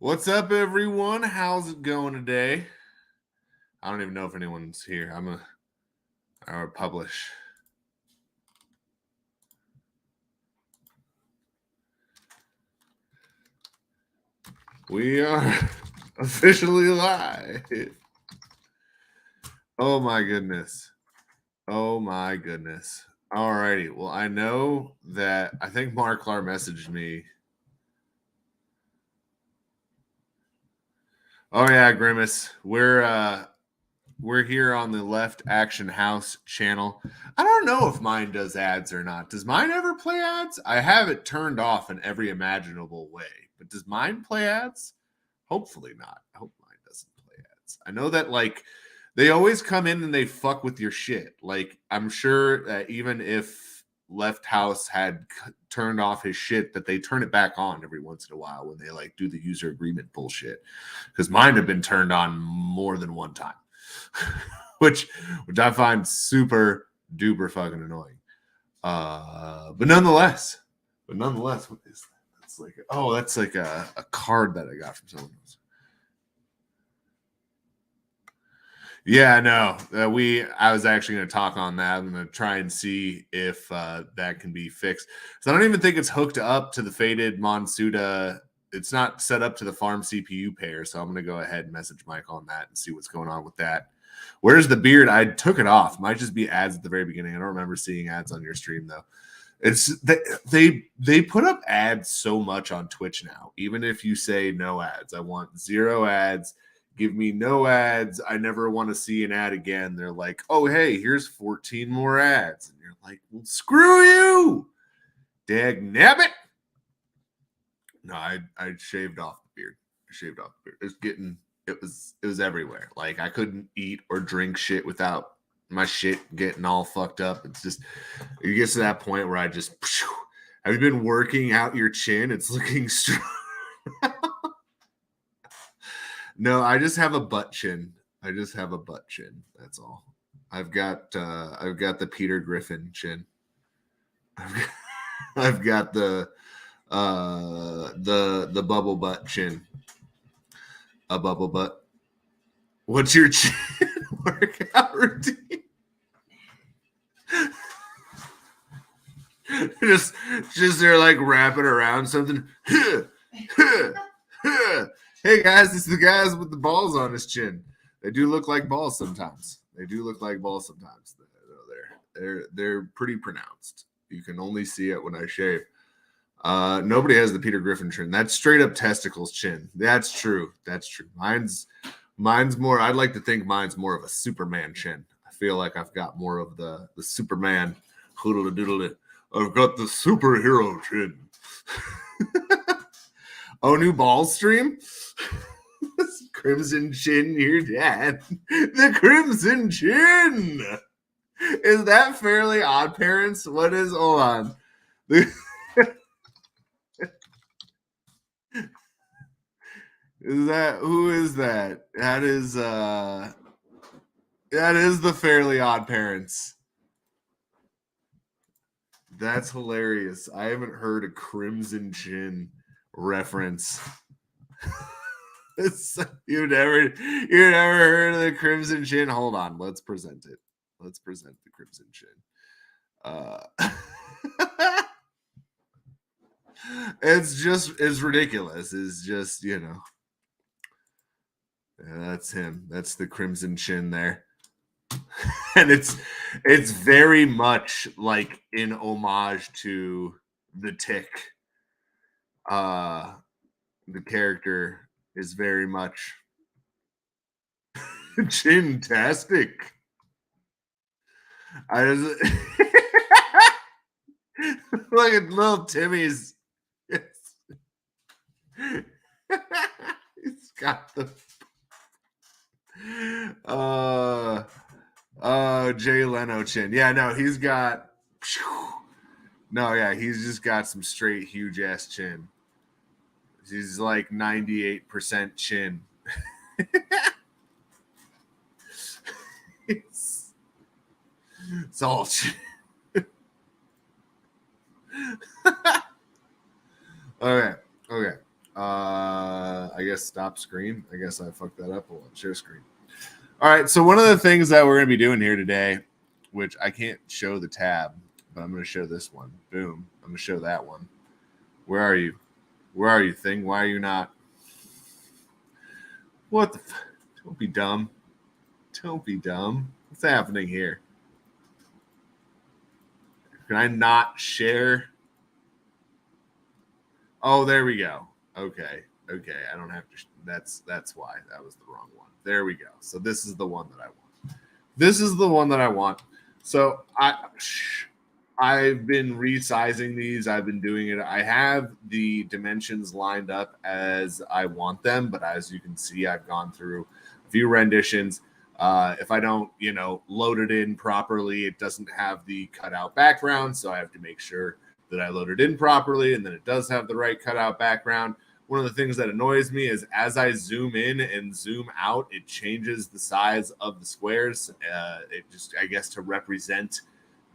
What's up, everyone? How's it going today? I don't even know if anyone's here. I would publish. We are officially live. Oh my goodness. Oh my goodness. All righty. Well, I know that I think Mark Clark messaged me. Oh yeah, Grimace. We're here on the Left Action House channel. I don't know if mine does ads or not. Does mine ever play ads? I have it turned off in every imaginable way. But does mine play ads? Hopefully not. I hope mine doesn't play ads. I know that they always come in and they fuck with your shit. Like I'm sure that even if Left House had turned off his shit, that they turn it back on every once in a while when they do the user agreement bullshit. Because mine have been turned on more than one time. which I find super duper fucking annoying. But nonetheless, what is that? That's like a card that I got from someone else. Yeah, no. I was actually going to talk on that. I'm going to try and see if that can be fixed. So I don't even think it's hooked up to the Faded Monsuta. It's not set up to the farm CPU pair, so I'm going to go ahead and message Mike on that and see what's going on with that. Where's the beard? I took it off. Might just be ads at the very beginning. I don't remember seeing ads on your stream though. It's they put up ads so much on Twitch now. Even if you say no ads, I want 0 ads. Give me no ads. I never want to see an ad again. They're like, oh hey, here's 14 more ads, and you're like, well, screw you, dag nabbit. No, I shaved off the beard. It was everywhere. Like I couldn't eat or drink shit without my shit getting all fucked up. It's just it gets to that point where I just have you been working out your chin? It's looking strong. No, I just have a butt chin. That's all. I've got the Peter Griffin chin. I've got the bubble butt chin. A bubble butt. What's your chin workout routine? just they're like wrapping around something. Hey guys, this is the guys with the balls on his chin. They do look like balls sometimes. They're pretty pronounced. You can only see it when I shave. Nobody has the Peter Griffin chin. That's straight up testicles chin. That's true. Mine's more. I'd like to think mine's more of a Superman chin. I feel like I've got more of the Superman hoodle doodle. I've got the superhero chin. Oh, new ball stream? Crimson Chin, your dad. The Crimson Chin. Is that Fairly Odd Parents? What is? Hold on. Who is that? That is the Fairly Odd Parents. That's hilarious. I haven't heard a Crimson Chin reference. You never heard of the Crimson Chin? Hold on, let's present it. Let's present the Crimson Chin. It's ridiculous. It's just, yeah, that's him. That's the Crimson Chin there. And it's very much like in homage to the Tick. The character is very much chin-tastic. I just look at little Timmy's. He's got the Jay Leno chin. Yeah, no, he's got he's just got some straight huge ass chin. He's like 98% chin. It's all chin. Okay. I guess stop screen. I guess I fucked that up. Hold on, share screen. All right, so one of the things that we're going to be doing here today, which I can't show the tab, but I'm going to show this one. Boom. I'm going to show that one. Where are you? Where are you, thing? Why are you not? What the Don't be dumb. Don't be dumb. What's happening here? Can I not share? Oh, there we go. Okay. I don't have to. That's why. That was the wrong one. There we go. So this is the one that I want. This is the one that I want. So I've been resizing these. I've been doing it. I have the dimensions lined up as I want them, but as you can see, I've gone through a few renditions. If I don't, load it in properly, it doesn't have the cutout background, so I have to make sure that I load it in properly, and then it does have the right cutout background. One of the things that annoys me is as I zoom in and zoom out, it changes the size of the squares. It just, I guess, to represent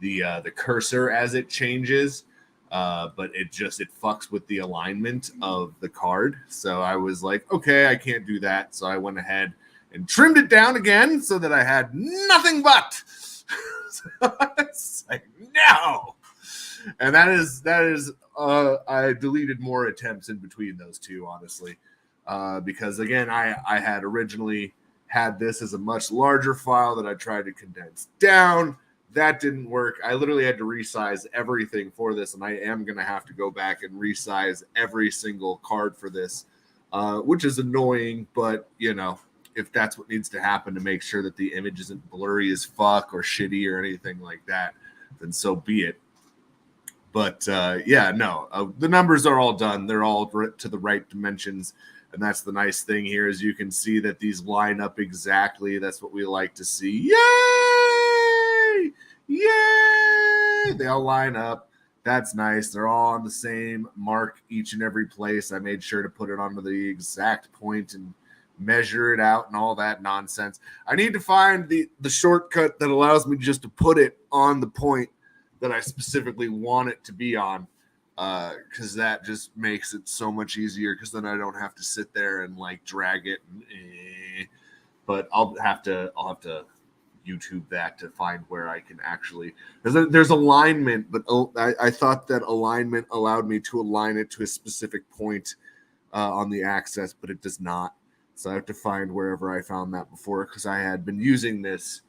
the cursor as it changes, but it fucks with the alignment of the card. So I was like, okay, I can't do that. So I went ahead and trimmed it down again so that I had nothing but. So it's like, no. And that is I deleted more attempts in between those two, honestly, because again, I had originally had this as a much larger file that I tried to condense down. That didn't work. I literally had to resize everything for this, and I am going to have to go back and resize every single card for this, which is annoying, but if that's what needs to happen to make sure that the image isn't blurry as fuck or shitty or anything like that, then so be it. But the numbers are all done. They're all to the right dimensions. And that's the nice thing here is you can see that these line up exactly. That's what we like to see. Yay! Yay! They all line up. That's nice. They're all on the same mark each and every place. I made sure to put it onto the exact point and measure it out and all that nonsense. I need to find the shortcut that allows me just to put it on the point that I specifically want it to be on, because that just makes it so much easier, because then I don't have to sit there and drag it. But I'll have to YouTube that to find where I can actually, there's alignment, but I thought that alignment allowed me to align it to a specific point on the axis, but it does not. So I have to find wherever I found that before, because I had been using this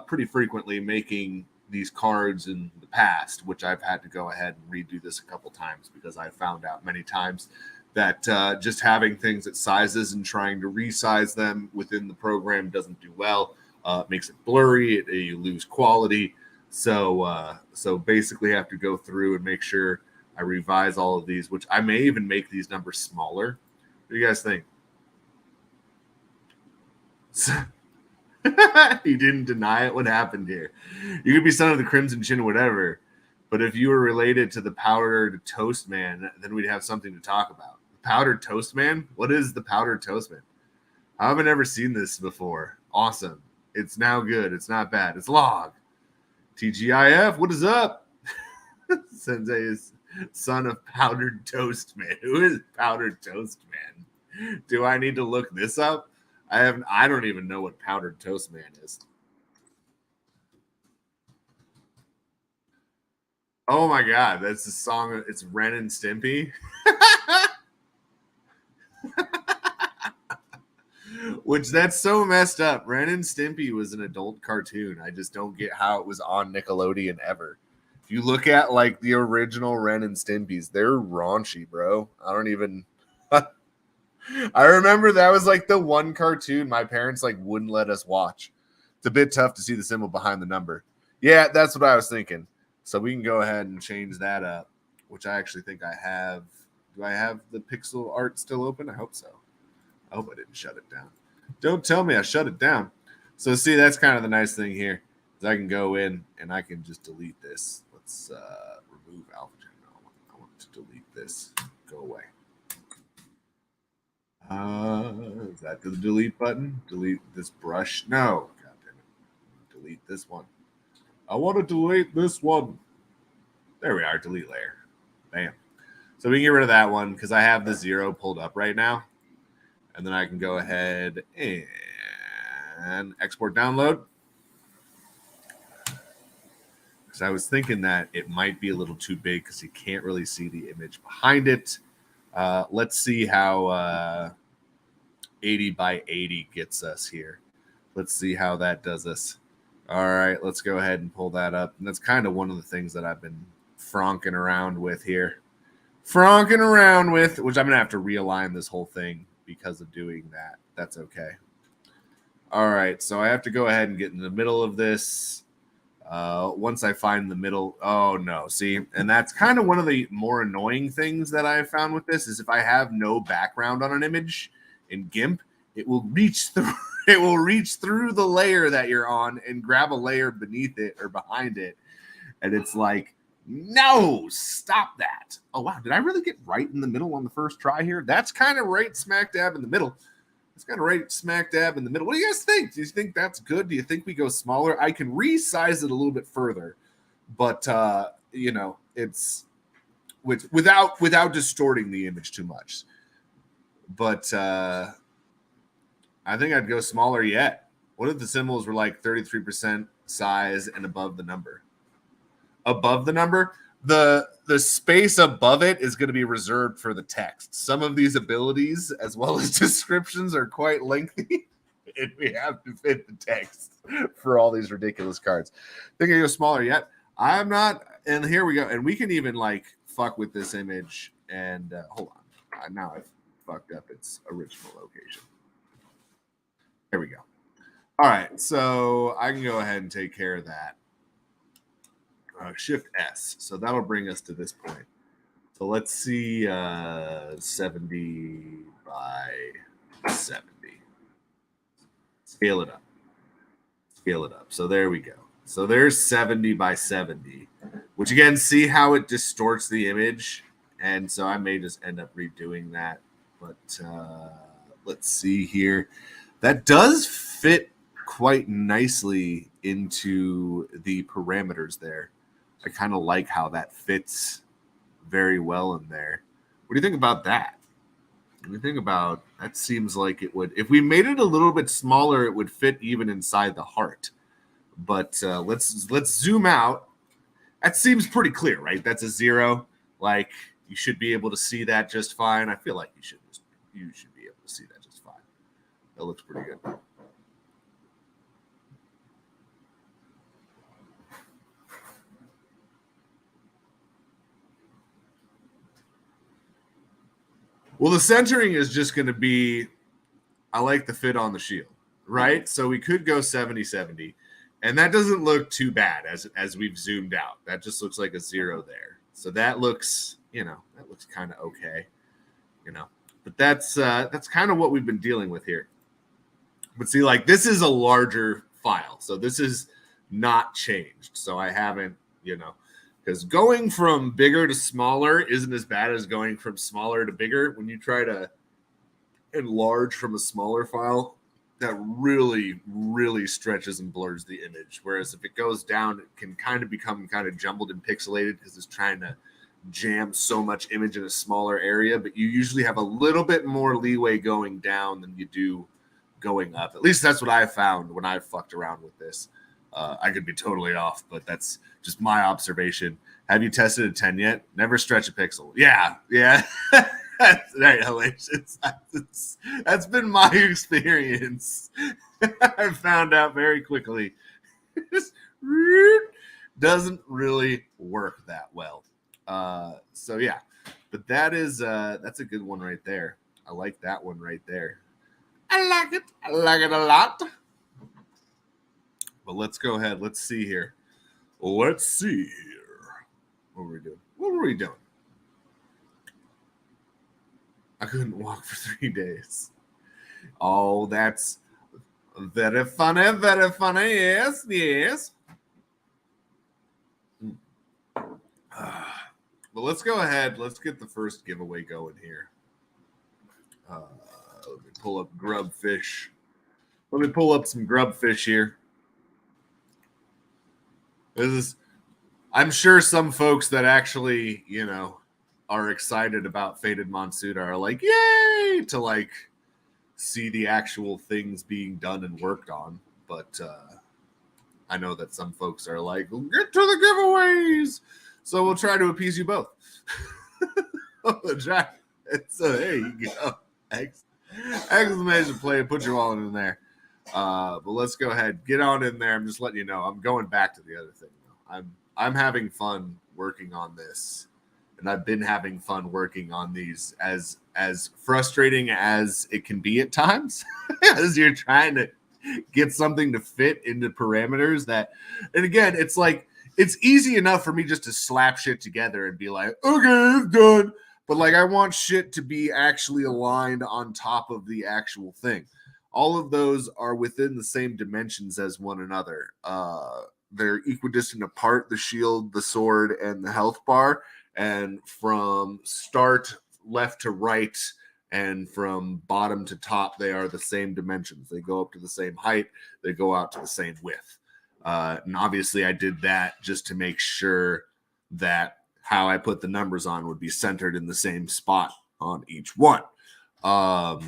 pretty frequently, making these cards in the past, which I've had to go ahead and redo this a couple times, because I found out many times that just having things at sizes and trying to resize them within the program doesn't do well. It makes it blurry. You lose quality. So basically I have to go through and make sure I revise all of these, which I may even make these numbers smaller. What do you guys think? He didn't deny it. What happened here? You could be son of the Crimson Chin, whatever, but if you were related to the Powdered Toast Man, then we'd have something to talk about. The Powdered Toast Man? What is the Powdered Toast Man? I haven't ever seen this before. Awesome. It's now good. It's not bad. It's log. TGIF, what is up? Sensei is son of Powdered Toast Man. Who is Powdered Toast Man? Do I need to look this up? I don't even know what Powdered Toast Man is. Oh my god, that's the song. It's Ren and Stimpy. Which, that's so messed up. Ren and Stimpy was an adult cartoon. I just don't get how it was on Nickelodeon ever. If you look at the original Ren and Stimpy's, they're raunchy, bro. I don't even I remember that was the one cartoon my parents wouldn't let us watch. It's a bit tough to see the symbol behind the number. Yeah, that's what I was thinking. So we can go ahead and change that up, which I actually think I have. Do I have the pixel art still open? I hope so. I hope I didn't shut it down. Don't tell me I shut it down. So see, that's kind of the nice thing here is I can go in and I can just delete this. Let's remove alpha. No, I want to delete this. Go away. Is that the delete button? Delete this brush? No. God damn it. Delete this one. I want to delete this one. There we are. Delete layer. Bam. So we can get rid of that one because I have the 0 pulled up right now. And then I can go ahead and export download. Because I was thinking that it might be a little too big because you can't really see the image behind it. Let's see how 80 by 80 gets us here. Let's see how that does us. All right, let's go ahead and pull that up. And that's kind of one of the things that I've been fronking around with here. Which I'm going to have to realign this whole thing because of doing that. That's okay. All right, so I have to go ahead and get in the middle of this. Once I find the middle, oh no, see, and that's kind of one of the more annoying things that I found with this is if I have no background on an image in GIMP, it will reach through the layer that you're on and grab a layer beneath it or behind it, and it's like, no, stop that. Oh wow, did I really get right in the middle on the first try here? That's kind of right smack dab in the middle. It's kind of right smack dab in the middle. What do you guys think? Do you think that's good? Do you think we go smaller? I can resize it a little bit further, but it's without distorting the image too much. But I think I'd go smaller yet. What if the symbols were like 33% size and above the number? Above the number? The space above it is going to be reserved for the text. Some of these abilities, as well as descriptions, are quite lengthy, and we have to fit the text for all these ridiculous cards. Think I go smaller yet? I'm not. And here we go. And we can even like fuck with this image. And hold on. Now I've fucked up its original location. There we go. All right. So I can go ahead and take care of that. Shift S. So that'll bring us to this point. So let's see 70 by 70. Scale it up. Scale it up. So there we go. So there's 70 by 70, which again, see how it distorts the image. And so I may just end up redoing that. But let's see here. That does fit quite nicely into the parameters there. I kind of like how that fits very well in there. What do you think about that? What do you think about that? Seems like it would. If we made it a little bit smaller, it would fit even inside the heart. But let's zoom out. That seems pretty clear, right? That's a 0. Like you should be able to see that just fine. I feel like you should be able to see that just fine. That looks pretty good. Well, the centering is just going to be, I like the fit on the shield, right? So we could go 70-70, and that doesn't look too bad as we've zoomed out. That just looks like a 0 there. So that looks, that looks kind of okay, But that's kind of what we've been dealing with here. But see, like this is a larger file, so this is not changed. So I haven't, because going from bigger to smaller isn't as bad as going from smaller to bigger. When you try to enlarge from a smaller file, that really, really stretches and blurs the image. Whereas if it goes down, it can kind of become kind of jumbled and pixelated because it's trying to jam so much image in a smaller area. But you usually have a little bit more leeway going down than you do going up. At least that's what I found when I fucked around with this. I could be totally off, but that's just my observation. Have you tested a 10 yet? Never stretch a pixel. Yeah. That's right, Hellacious. That's been my experience. I found out very quickly. Doesn't really work that well. So yeah, but that's a good one right there. I like that one right there. I like it a lot. But let's go ahead. Let's see here. What were we doing? I couldn't walk for 3 days. Oh, that's very funny. Yes. But let's go ahead. Let's get the first giveaway going here. Let me pull up Grubfish. Let me pull up some Grubfish here. I'm sure some folks that actually, are excited about Faded Monsuta are like, yay, to like see the actual things being done and worked on. But I know that some folks are like, well, get to the giveaways. So we'll try to appease you both. So there you go. Exclamation play. Put your wallet in there. But let's go ahead. Get on in there. I'm just letting you know. I'm going back to the other thing. I'm having fun working on this. And I've been having fun working on these as frustrating as it can be at times as you're trying to get something to fit into parameters that, and again, it's like, it's easy enough for me just to slap shit together and be like, okay, it's done. But like, I want shit to be actually aligned on top of the actual thing. All of those are within the same dimensions as one another. They're equidistant apart, the shield, the sword, and the health bar. And from start left to right and from bottom to top, they are the same dimensions. They go up to the same height. They go out to the same width. And obviously I did that just to make sure that how I put the numbers on would be centered in the same spot on each one. Yeah,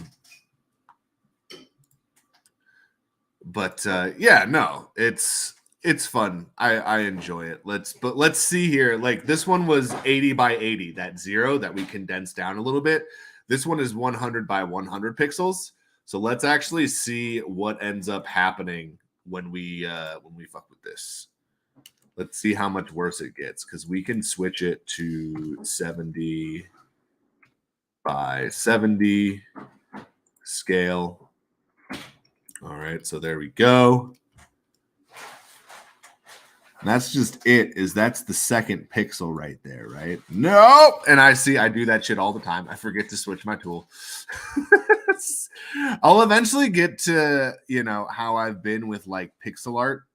no, it's fun. I enjoy it. Let's see here. Like this one was 80 by 80, that 0 that we condensed down a little bit. This one is 100 by 100 pixels. So let's actually see what ends up happening when we fuck with this. Let's see how much worse it gets, because we can switch it to 70 by 70 scale. All right, so there we go. And that's just it, that's the second pixel right there, right? Nope. And I do that shit all the time. I forget to switch my tool. I'll eventually get to, how I've been with like pixel art.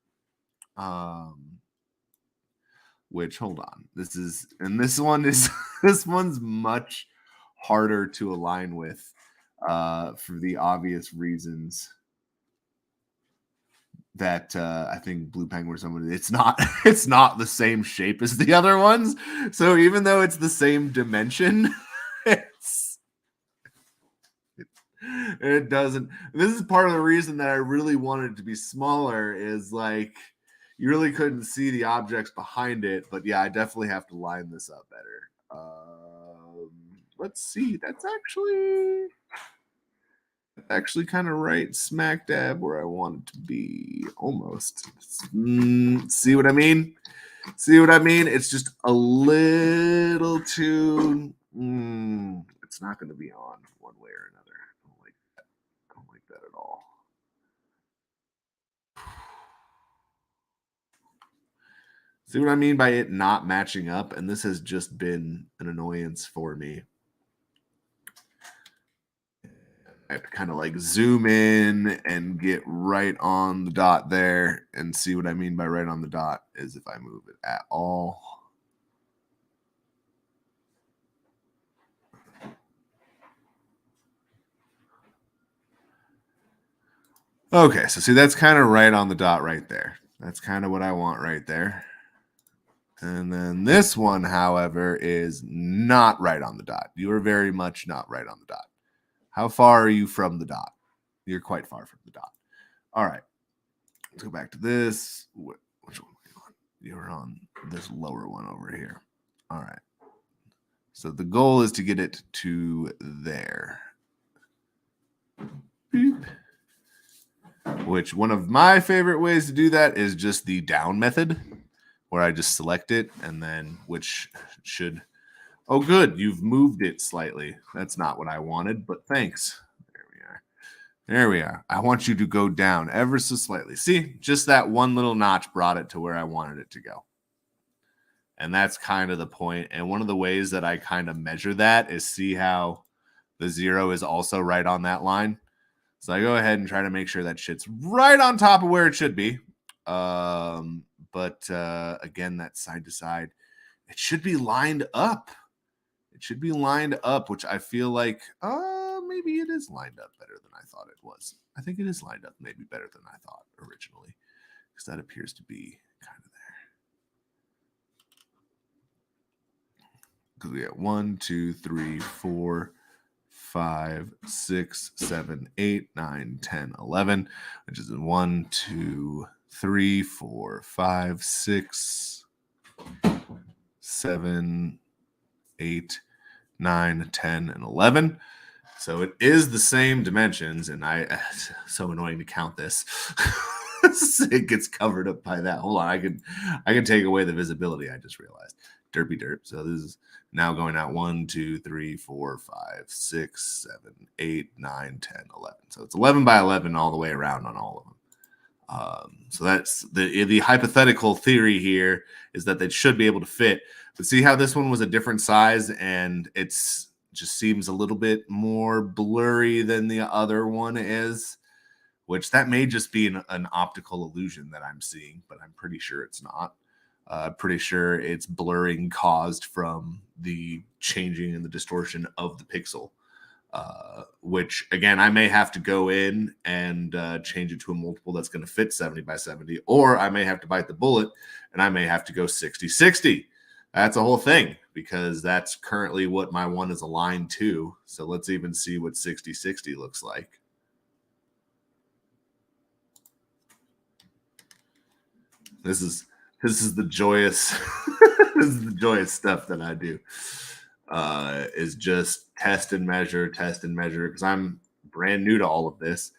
Which, hold on. This one's much harder to align with for the obvious reasons that I think Blue Penguin or someone, it's not the same shape as the other ones. So even though it's the same dimension, it doesn't. This is part of the reason that I really wanted it to be smaller, is like you really couldn't see the objects behind it. But yeah, I definitely have to line this up better. Let's see. That's actually kind of right smack dab where I want it to be, almost. See what I mean? It's just a little too it's not going to be on one way or another. I don't like that at all. See what I mean by it not matching up? And this has just been an annoyance for me. I have to kind of like zoom in and get right on the dot there, and see what I mean by right on the dot is if I move it at all. Okay, so see, that's kind of right on the dot right there. That's kind of what I want right there. And then this one, however, is not right on the dot. You are very much not right on the dot. How far are you from the dot? You're quite far from the dot. All right. Let's go back to this. Which one are you on? You're on this lower one over here. All right. So the goal is to get it to there. Beep. Which one of my favorite ways to do that is just the down method, where I just select it and then which should... Oh, good. You've moved it slightly. That's not what I wanted, but thanks. There we are. I want you to go down ever so slightly. See, just that one little notch brought it to where I wanted it to go. And that's kind of the point. And one of the ways that I kind of measure that is see how the 0 is also right on that line. So I go ahead and try to make sure that shit's right on top of where it should be. Again, that side to side, it should be lined up. It should be lined up, which I feel like maybe it is lined up better than I thought it was. I think it is lined up maybe better than I thought originally, because that appears to be kind of there. Because we got 1, 2, 3, 4, 5, 6, 7, 8, 9, 10, 11, which is 1, 2, 3, 4, 5, 6, 7, 8, 9, 10, and 11. So it is the same dimensions, and it's so annoying to count this. It gets covered up by that. Hold on, I can take away the visibility. I just realized. Derpy derp. So this is now going out 1, 2, 3, 4, 5, 6, 7, 8, 9, 10, 11. So it's 11 by 11 all the way around on all of them. So that's the hypothetical theory here, is that they should be able to fit. But see how this one was a different size, and it's just seems a little bit more blurry than the other one is, which that may just be an optical illusion that I'm seeing, but I'm pretty sure it's not. Pretty sure it's blurring caused from the changing and the distortion of the pixel. Which again, I may have to go in and change it to a multiple that's going to fit 70 by 70, or I may have to bite the bullet and I may have to go 60-60. That's a whole thing, because that's currently what my one is aligned to. So let's even see what 60-60 looks like. This is the joyous this is the joyous stuff that I do. Is just test and measure, because I'm brand new to all of this.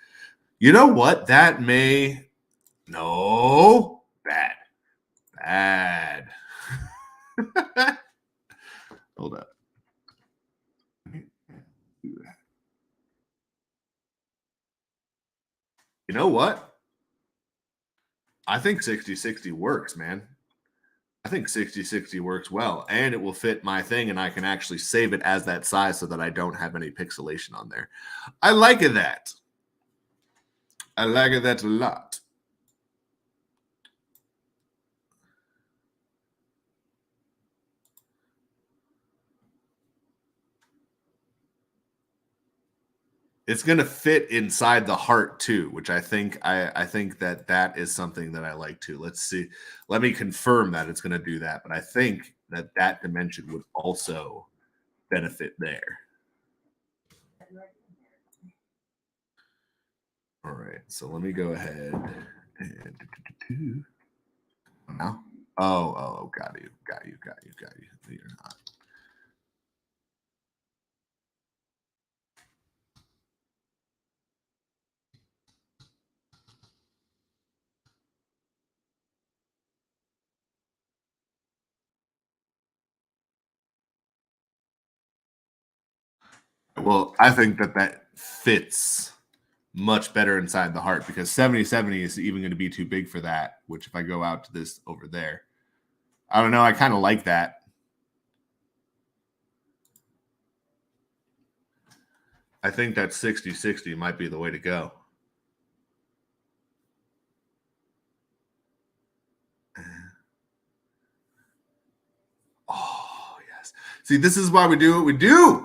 You know what? That may no bad. Hold up. You know what? I think 60-60 works, man. I think 60-60 works well, and it will fit my thing, and I can actually save it as that size so that I don't have any pixelation on there. I like it that. I like it that a lot. It's going to fit inside the heart too, which I think that is something that I like too. Let's see. Let me confirm that it's going to do that, but I think that dimension would also benefit there. All right, so let me go ahead and now. Oh, got you. You're not. Well, I think that fits much better inside the heart, because 70-70 is even going to be too big for that, which if I go out to this over there, I don't know, I kind of like that. I think that 60-60 might be the way to go. Oh, yes. See, this is why we do what we do.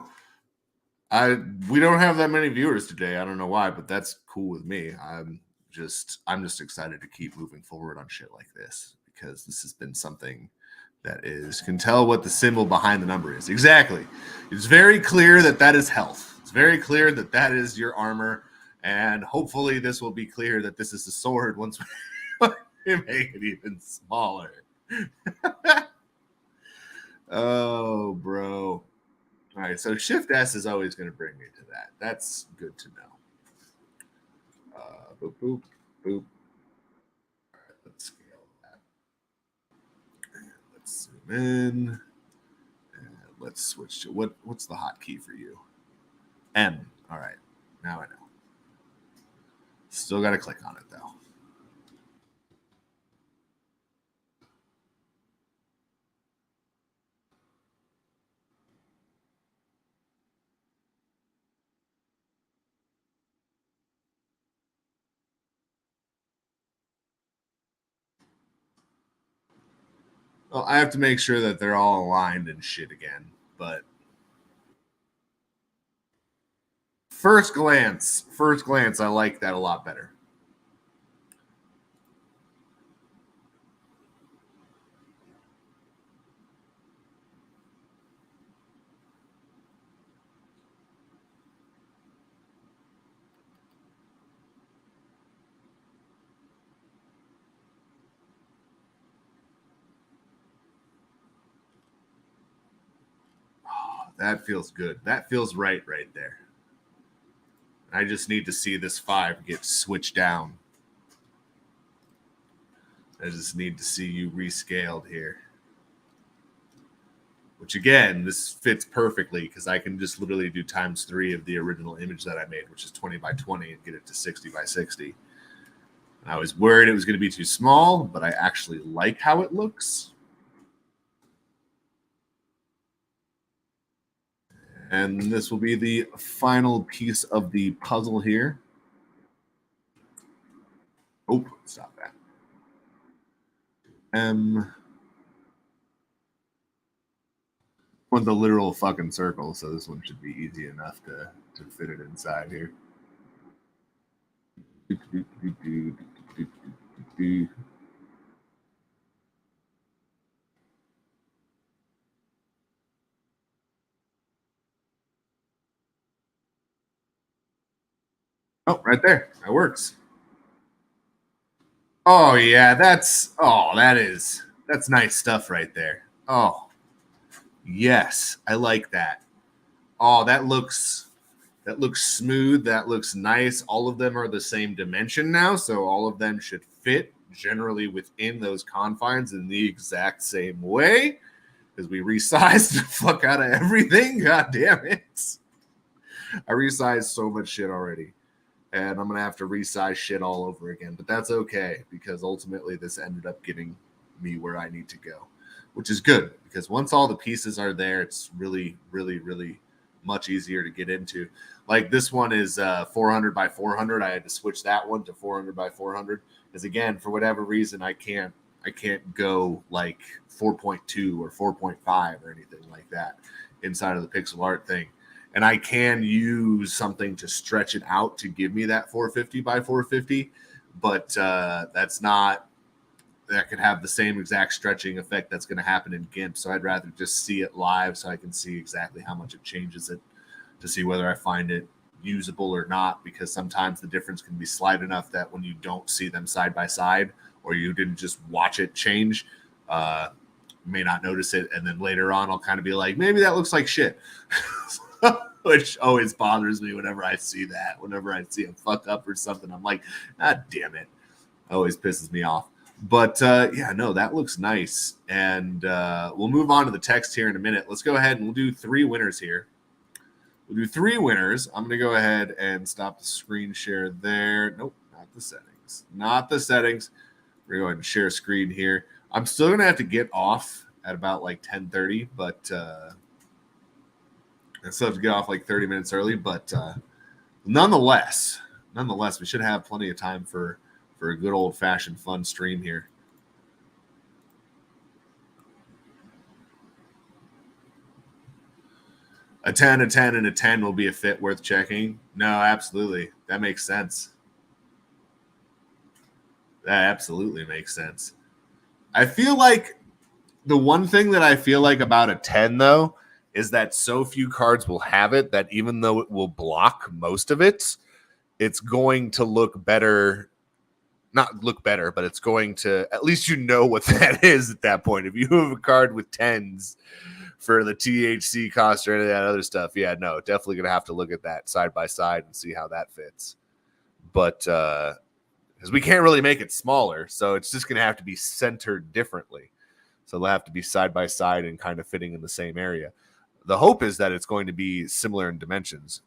We don't have that many viewers today. I don't know why, but that's cool with me. I'm just excited to keep moving forward on shit like this, because this has been something that can tell what the symbol behind the number is. Exactly. It's very clear that is health. It's very clear that is your armor, and hopefully this will be clear that this is the sword once we make it even smaller. Oh, bro. All right, so Shift S is always going to bring me to that. That's good to know. Boop, boop, boop. All right, let's scale that. And let's zoom in. And let's switch to what's the hotkey for you? M. All right, now I know. Still got to click on it though. Well, I have to make sure that they're all aligned and shit again, but first glance, I like that a lot better. That feels good. That feels right there. I just need to see this 5 get switched down. I just need to see you rescaled here. Which again, this fits perfectly because I can just literally do ×3 of the original image that I made, which is 20 by 20, and get it to 60 by 60. I was worried it was going to be too small, but I actually like how it looks. And this will be the final piece of the puzzle here. Oh, stop that. Want the literal fucking circle, so this one should be easy enough to fit it inside here. Oh, right there. That works. Oh yeah, that's nice stuff right there. Oh, yes, I like that. Oh, that looks smooth. That looks nice. All of them are the same dimension now, so all of them should fit generally within those confines in the exact same way because we resized the fuck out of everything. God damn it. I resized so much shit already. And I'm going to have to resize shit all over again. But that's okay because ultimately this ended up getting me where I need to go, which is good because once all the pieces are there, it's really, really, really much easier to get into. Like this one is 400 by 400. I had to switch that one to 400 by 400 because again, for whatever reason, I can't go like 4.2 or 4.5 or anything like that inside of the pixel art thing. And I can use something to stretch it out to give me that 450 by 450, but that's not, that could have the same exact stretching effect that's going to happen in GIMP. So I'd rather just see it live so I can see exactly how much it changes it to see whether I find it usable or not, because sometimes the difference can be slight enough that when you don't see them side by side or you didn't just watch it change, you may not notice it. And then later on, I'll kind of be like, maybe that looks like shit. Which always bothers me whenever I see that. Whenever I see a fuck up or something, I'm like, ah, damn it. Always pisses me off. But yeah, no, that looks nice. And we'll move on to the text here in a minute. Let's go ahead and we'll do 3 winners here. We'll do 3 winners. I'm going to go ahead and stop the screen share there. Nope, not the settings. Not the settings. We're going to go ahead and share screen here. I'm still going to have to get off at about like 10:30, but I still have to get off like 30 minutes early, but nonetheless, we should have plenty of time for a good old-fashioned fun stream here. A 10, a 10, and a 10 will be a fit worth checking. No, absolutely. That makes sense. That absolutely makes sense. I feel like the one thing that I feel like about a 10, though, is that so few cards will have it that even though it will block most of it, it's going to look better. Not look better, but it's going to, at least you know what that is at that point. If you have a card with 10s for the THC cost or any of that other stuff, yeah, no, definitely going to have to look at that side by side and see how that fits. But because we can't really make it smaller, so it's just going to have to be centered differently. So they'll have to be side by side and kind of fitting in the same area. The hope is that it's going to be similar in dimensions.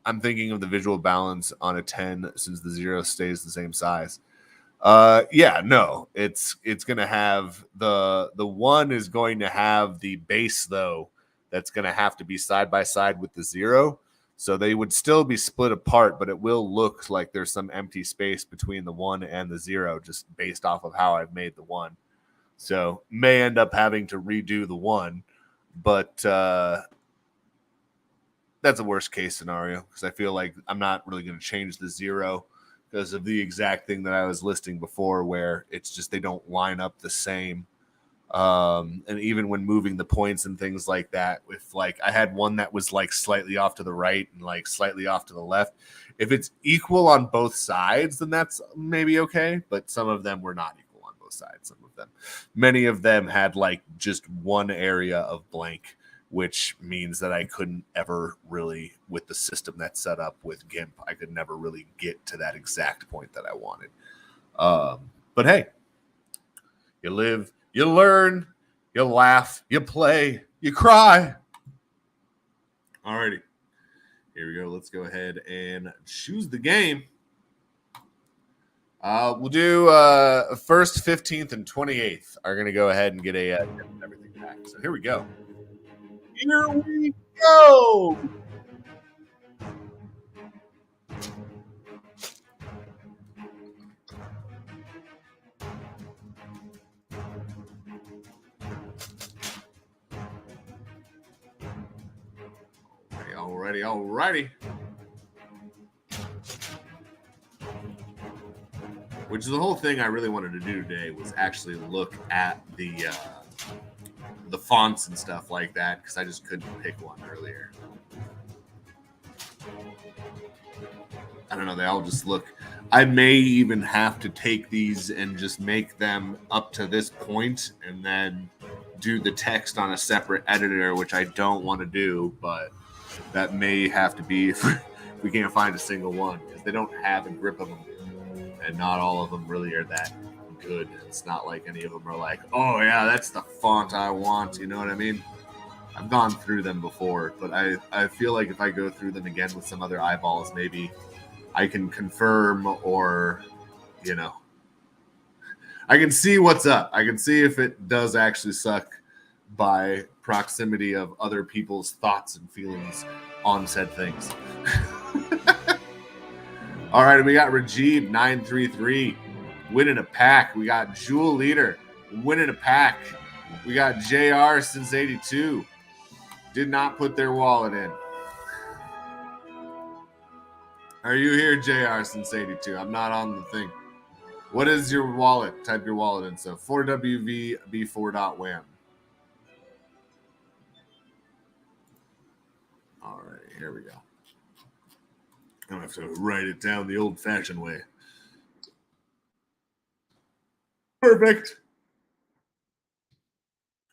I'm thinking of the visual balance on a 10 since the 0 stays the same size. Yeah, no, it's going to have the 1 is going to have the base, though, that's going to have to be side by side with the 0. So they would still be split apart, but it will look like there's some empty space between the 1 and the 0 just based off of how I've made the 1. So may end up having to redo the 1, but that's a worst case scenario because I feel like I'm not really going to change the 0 because of the exact thing that I was listing before where it's just they don't line up the same. And even when moving the points and things like that, if like I had one that was like slightly off to the right and like slightly off to the left, if it's equal on both sides, then that's maybe okay. But some of them were not equal on both side, some of them. Many of them had like just one area of blank, which means that I couldn't ever really, with the system that's set up with GIMP, I could never really get to that exact point that I wanted. But hey, you live, you learn, you laugh, you play, you cry. Alrighty, here we go. Let's go ahead and choose the game. We'll do 1st, 15th, and 28th are going to go ahead and get everything back. So here we go. Here we go. Alrighty. Which is the whole thing I really wanted to do today, was actually look at the fonts and stuff like that, because I just couldn't pick one earlier. I don't know, they all just look... I may even have to take these and just make them up to this point and then do the text on a separate editor, which I don't want to do, but that may have to be if we can't find a single one, because they don't have a grip of them, and not all of them really are that good. It's not like any of them are like, oh yeah, that's the font I want, you know what I mean? I've gone through them before, but I feel like if I go through them again with some other eyeballs, maybe I can confirm, or, you know, I can see what's up. I can see if it does actually suck by proximity of other people's thoughts and feelings on said things. All right, we got Rajiv 933 winning a pack. We got Jewel Leader winning a pack. We got JR since 82. Did not put their wallet in. Are you here, JR since 82? I'm not on the thing. What is your wallet? Type your wallet in. So 4WVB4.wham. All right, here we go. I'm going to have to write it down the old-fashioned way. Perfect.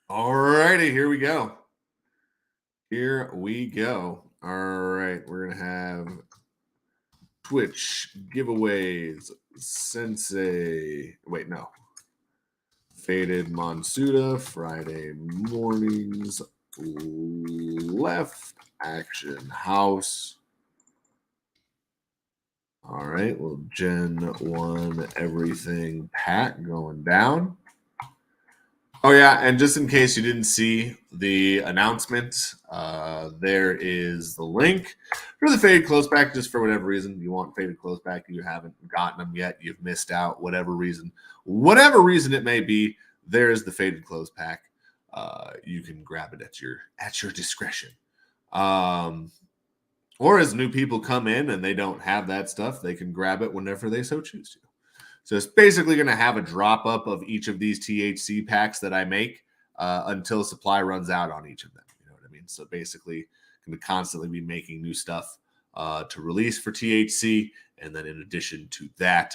All righty, here we go. Here we go. All right, we're going to have Twitch giveaways. Sensei. Wait, no. Faded Monsuta, Friday mornings, left, Action House. All right, well, Gen 1 everything pack going down. Oh, yeah, and just in case you didn't see the announcement, there is the link for the Faded Close Pack. Just for whatever reason you want Faded Close Pack, you haven't gotten them yet, you've missed out, whatever reason it may be, there's the Faded Close Pack. You can grab it at your discretion. Or as new people come in and they don't have that stuff, they can grab it whenever they so choose to. So it's basically going to have a drop up of each of these THC packs that I make until supply runs out on each of them. You know what I mean? So basically, going to constantly be making new stuff to release for THC, and then in addition to that,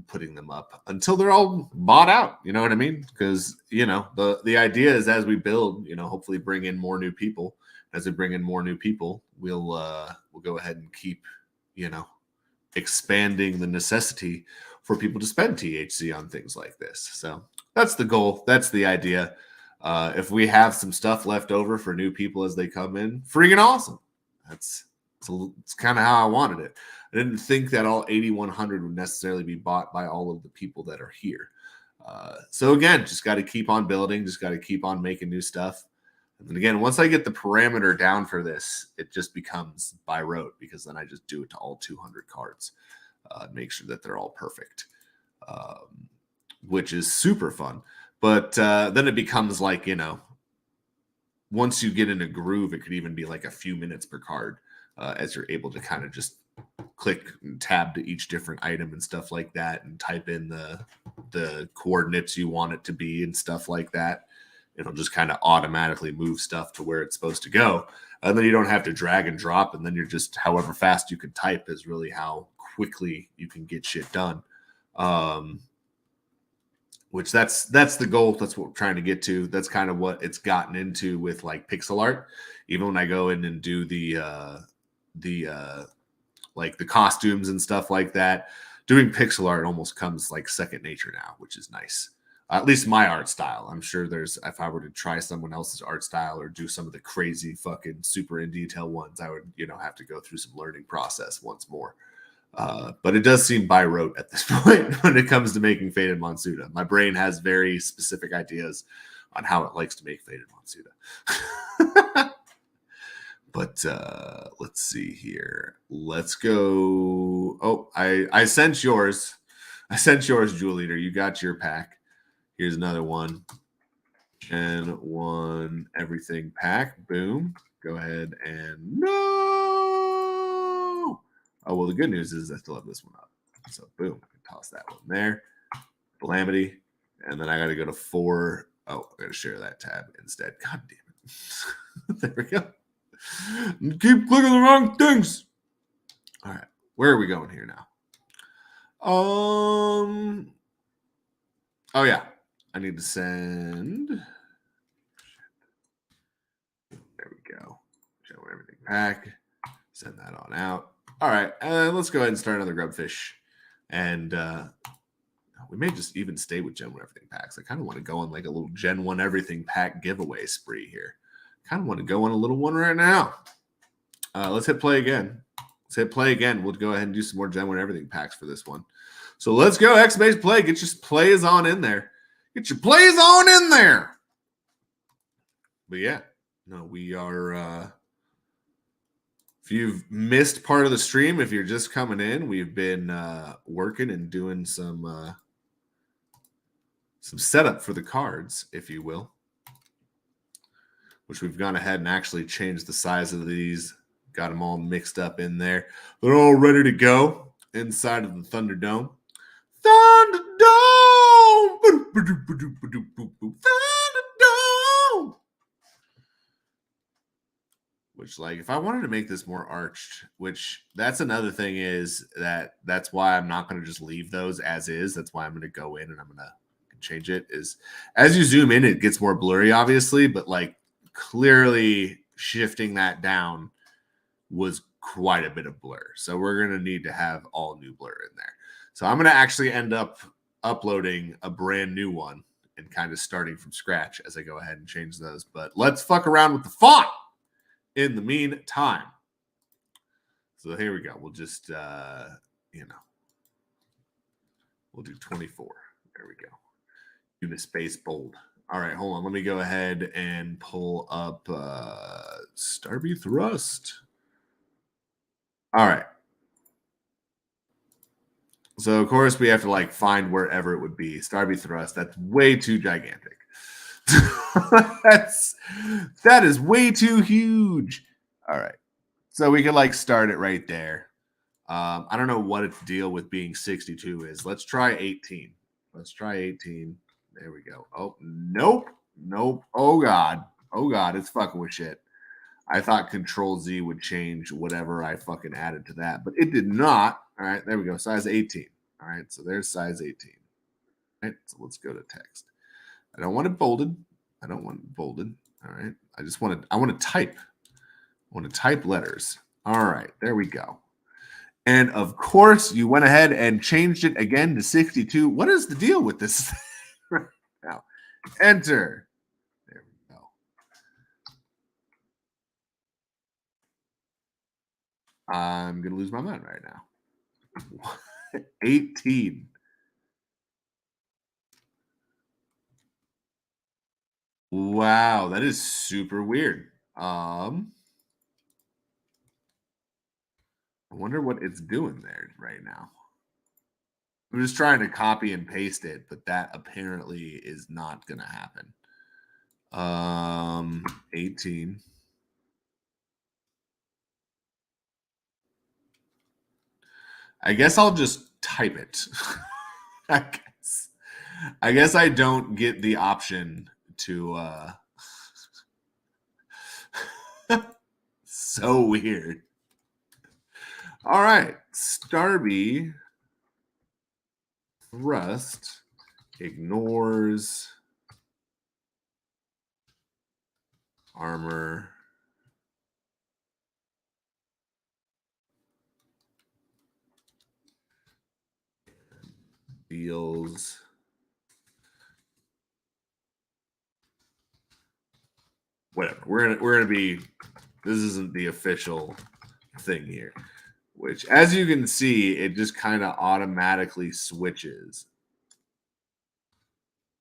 putting them up until they're all bought out. You know what I mean? Because the idea is, as we build, hopefully bring in more new people. As we bring in more new people, we'll go ahead and keep expanding the necessity for people to spend THC on things like this. So that's the goal. That's the idea. If we have some stuff left over for new people as they come in, freaking awesome. It's kind of how I wanted it. I didn't think that all 8,100 would necessarily be bought by all of the people that are here. So again, just got to keep on building. Just got to keep on making new stuff. And again, once I get the parameter down for this, it just becomes by rote, because then I just do it to all 200 cards. Make sure that they're all perfect, which is super fun. But then it becomes like, once you get in a groove, it could even be like a few minutes per card as you're able to kind of just click and tab to each different item and stuff like that, and type in the coordinates you want it to be and stuff like that. It'll just kind of automatically move stuff to where it's supposed to go. And then you don't have to drag and drop. And then you're just, however fast you can type is really how quickly you can get shit done. which that's the goal. That's what we're trying to get to. That's kind of what it's gotten into with like pixel art. Even when I go in and do the like the costumes and stuff like that, doing pixel art almost comes like second nature now, which is nice. At least my art style. I'm sure there's, if I were to try someone else's art style or do some of the crazy fucking super in detail ones, I would, have to go through some learning process once more. But it does seem by rote at this point when it comes to making Faded Monsuta. My brain has very specific ideas on how it likes to make Faded Monsuta. But let's see here. Let's go. Oh, I sent yours. I sent yours, Jewel Eater. You got your pack. Here's another one. And one everything pack. Boom. Go ahead and no. Oh, well, the good news is I still have this one up. So, boom. I can toss that one there. Calamity. And then I got to go to 4. Oh, I got to share that tab instead. God damn it. There we go. Keep clicking the wrong things. All right. Where are we going here now? Oh, yeah. I need to send. There we go. Show everything back. Send that on out. All right. Let's go ahead and start another Grubfish. And we may just even stay with Gen 1 Everything packs. I kind of want to go on like a little Gen 1 Everything pack giveaway spree here. Kind of want to go on a little one right now. Let's hit play again. Let's hit play again. We'll go ahead and do some more Gen 1 Everything packs for this one. So let's go X-Base play. Get your plays on in there. Get your plays on in there. But yeah, no, we are. If you've missed part of the stream, if you're just coming in, we've been working and doing some setup for the cards, if you will, which we've gone ahead and actually changed the size of these. Got them all mixed up in there. They're all ready to go inside of the Thunderdome. Thunderdome! Thunderdome! Which, like, if I wanted to make this more arched, which that's another thing is that's why I'm not going to just leave those as is. That's why I'm going to go in and I'm going to change it. Is as you zoom in, it gets more blurry, obviously, but like clearly shifting that down was quite a bit of blur. So we're going to need to have all new blur in there. So I'm going to actually end up uploading a brand new one and kind of starting from scratch as I go ahead and change those. But let's fuck around with the font in the meantime. So here we go. We'll just, we'll do 24. There we go. Unispace bold. All right, hold on. Let me go ahead and pull up Starby Thrust. All right. So, of course, we have to, like, find wherever it would be. Starby Thrust, that's way too gigantic. That is way too huge. All right. So we could, like, start it right there. I don't know what its deal with being 62 is. Let's try 18. Let's try 18. There we go. Oh, nope. Nope. Oh, God. Oh, God. It's fucking with shit. I thought Control-Z would change whatever I fucking added to that, but it did not. All right, there we go. Size 18. All right, so there's size 18. All right, so let's go to text. I don't want it bolded. I don't want it bolded. All right, I want to type. I want to type letters. All right, there we go. And of course, you went ahead and changed it again to 62. What is the deal with this right now? Enter. There we go. I'm going to lose my mind right now. 18. Wow, that is super weird. I wonder what it's doing there right now. I'm just trying to copy and paste it, but that apparently is not going to happen. 18. I guess I'll just type it. I guess I don't get the option to so weird. All right, Starby Thrust Ignores. Armor. Deals. Whatever. We're gonna be. This isn't the official thing here. Which, as you can see, it just kind of automatically switches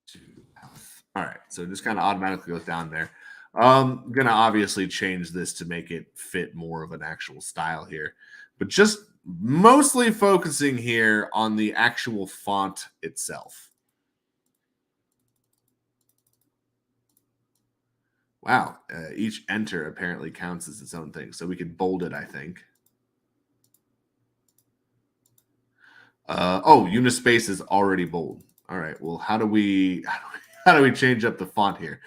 to health. All right, so it just kind of automatically goes down there. I'm gonna obviously change this to make it fit more of an actual style here, but just mostly focusing here on the actual font itself. Wow, each enter apparently counts as its own thing, so we can bold it, I think. Oh, Unispace is already bold. All right, well, how do we change up the font here?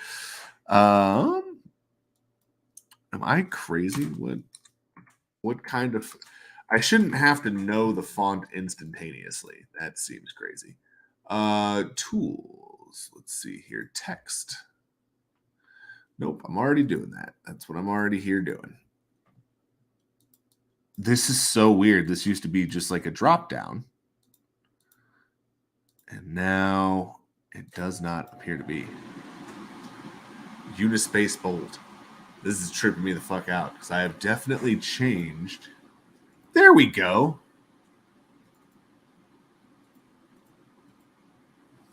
Am I crazy? What kind of? I shouldn't have to know the font instantaneously. That seems crazy. Tools. Let's see here. Text. Nope, I'm already doing that. That's what I'm already here doing. This is so weird. This used to be just like a drop down. And now it does not appear to be. Unispace bold. This is tripping me the fuck out because I have definitely changed. There we go.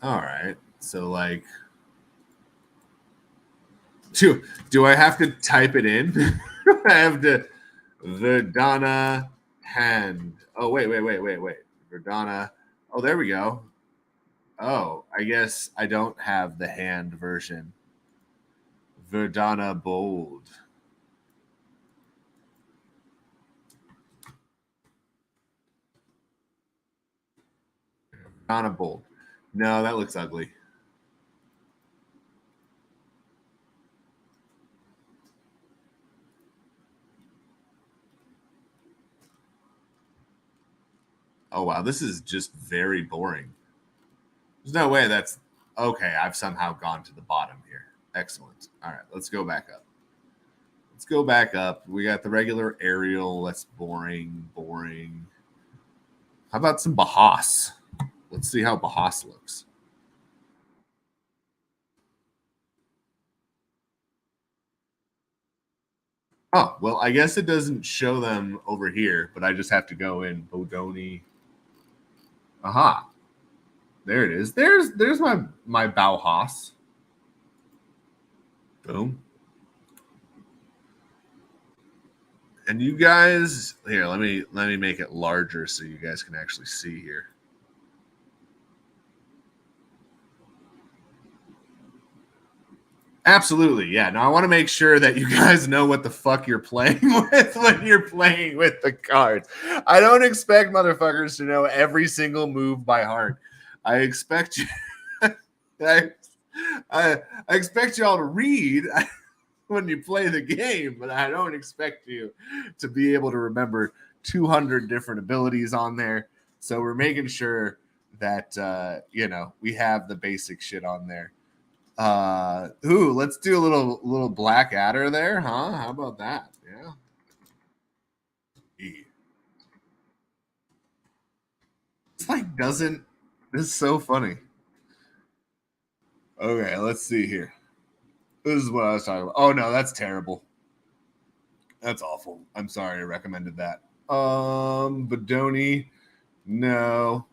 All right. So like, do I have to type it in? I have to Verdana hand. Oh, wait. Verdana. Oh, there we go. Oh, I guess I don't have the hand version. Verdana bold. Verdana bold. No, that looks ugly. Oh, wow. This is just very boring. There's no way that's okay. I've somehow gone to the bottom here. Excellent. All right, let's go back up. Let's go back up. We got the regular Arial. That's boring. How about some Bahas? Let's see how Bahas looks. Oh, well, I guess it doesn't show them over here, but I just have to go in Bodoni. Aha. There it is. There's my Bauhaus. Boom. And you guys, here, let me make it larger so you guys can actually see here. Absolutely, yeah. Now I want to make sure that you guys know what the fuck you're playing with when you're playing with the cards. I don't expect motherfuckers to know every single move by heart. I expect you. I expect y'all to read when you play the game, but I don't expect you to be able to remember 200 different abilities on there. So we're making sure that we have the basic shit on there. Let's do a little Black Adder there, huh? How about that? Yeah. It's like doesn't. This is so funny. Okay, let's see here. This is what I was talking about. Oh no, that's terrible. That's awful. I'm sorry I recommended that. Bodoni, no.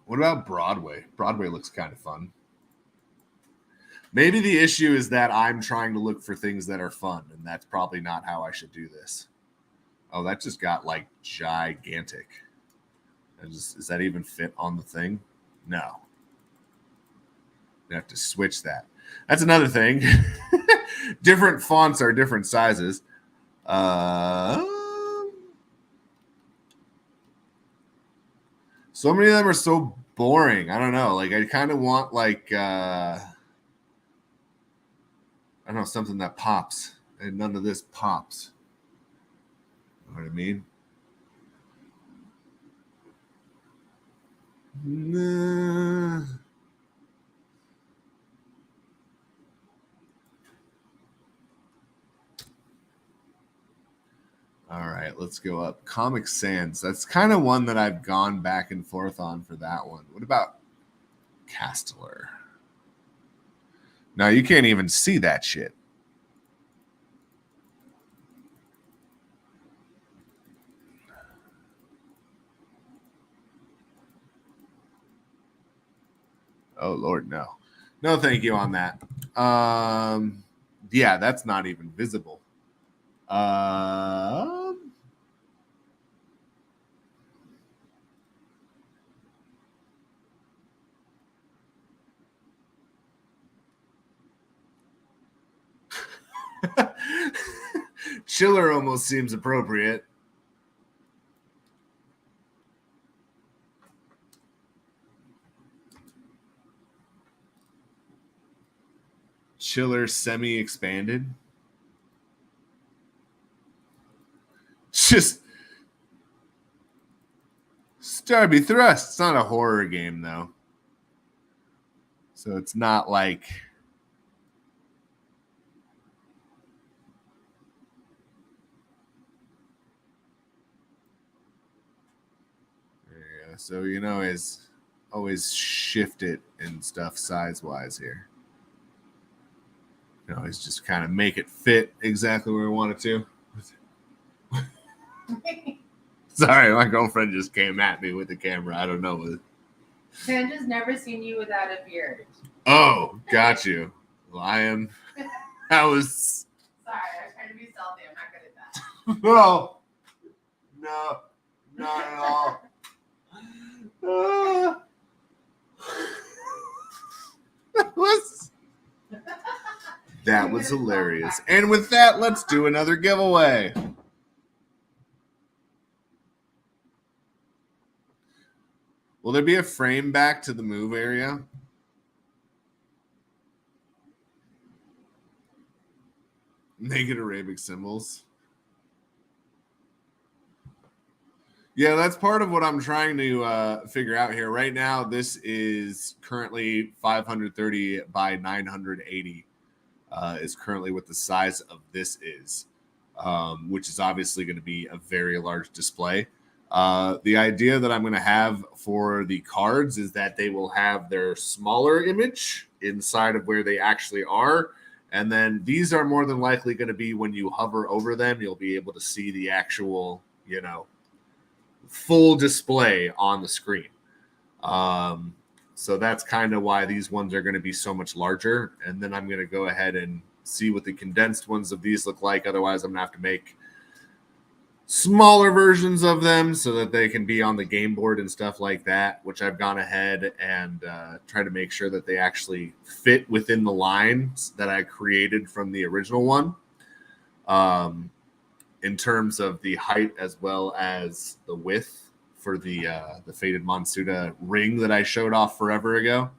What about Broadway? Broadway looks kind of fun. Maybe the issue is that I'm trying to look for things that are fun, and that's probably not how I should do this. Oh, that just got like gigantic. Does that even fit on the thing? No. You have to switch that. That's another thing. Different fonts are different sizes. So many of them are so boring. I don't know. Like I kind of want like I don't know, something that pops, and none of this pops. You know what I mean? Nah. All right, let's go up. Comic Sans. That's kind of one that I've gone back and forth on for that one. What about Castellar? No, you can't even see that shit. Oh Lord, no. No, thank you on that. Yeah, that's not even visible. Chiller almost seems appropriate. Chiller semi-expanded. Just Starby Thrust. It's not a horror game though, so it's not like. Yeah, so you know, is always shift it and stuff size wise here. You know, always just kind of make it fit exactly where we want it to. Sorry, my girlfriend just came at me with the camera. I don't know. Sandra's never seen you without a beard. Oh, got you. Well, I was. Sorry, I was trying to be stealthy. I'm not good at that. No, not at all. That was hilarious. And with that, let's do another giveaway. Will there be a frame back to the move area? Naked Arabic symbols. Yeah, that's part of what I'm trying to figure out here. Right now, this is currently 530 by 980 is currently what the size of this is, which is obviously going to be a very large display. The idea that I'm going to have for the cards is that they will have their smaller image inside of where they actually are. And then these are more than likely going to be when you hover over them, you'll be able to see the actual, you know, full display on the screen. So that's kind of why these ones are going to be so much larger. And then I'm going to go ahead and see what the condensed ones of these look like. Otherwise, I'm going to have to make smaller versions of them so that they can be on the game board and stuff like that, which I've gone ahead and try to make sure that they actually fit within the lines that I created from the original one. In terms of the height as well as the width for the Faded Monsuta ring that I showed off forever ago.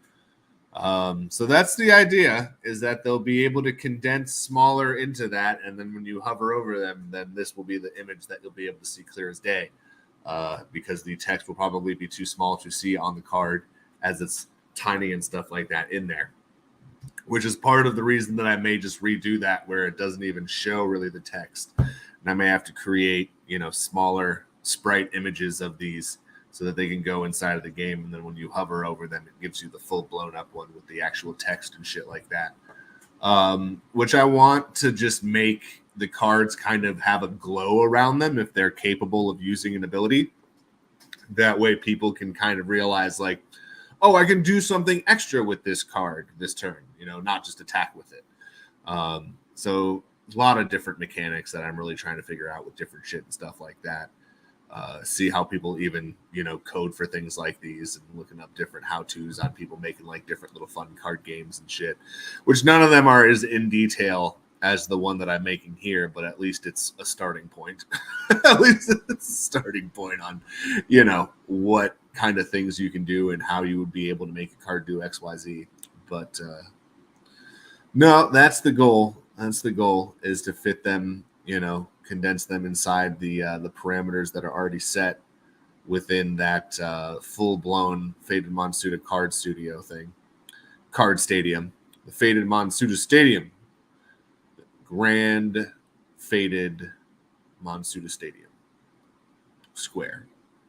So that's the idea, is that they'll be able to condense smaller into that, and then when you hover over them, then this will be the image that you'll be able to see clear as day, because the text will probably be too small to see on the card as it's tiny and stuff like that in there, which is part of the reason that I may just redo that where it doesn't even show really the text. And I may have to create, you know, smaller sprite images of these so that they can go inside of the game. And then when you hover over them, it gives you the full blown up one with the actual text and shit like that. Which I want to just make the cards kind of have a glow around them if they're capable of using an ability. That way people can kind of realize, like, oh, I can do something extra with this card this turn, you know, not just attack with it. So a lot of different mechanics that I'm really trying to figure out with different shit and stuff like that. See how people even, you know, code for things like these and looking up different how-tos on people making like different little fun card games and shit, which none of them are as in detail as the one that I'm making here, but at least it's a starting point. At least it's a starting point on, you know, what kind of things you can do and how you would be able to make a card do XYZ. But no, that's the goal. That's the goal, is to fit them, you know, condense them inside the parameters that are already set. within that full-blown Faded Monsuta card studio thing. Card Stadium. The Faded Monsuta Stadium. Grand Faded Monsuta Stadium Square,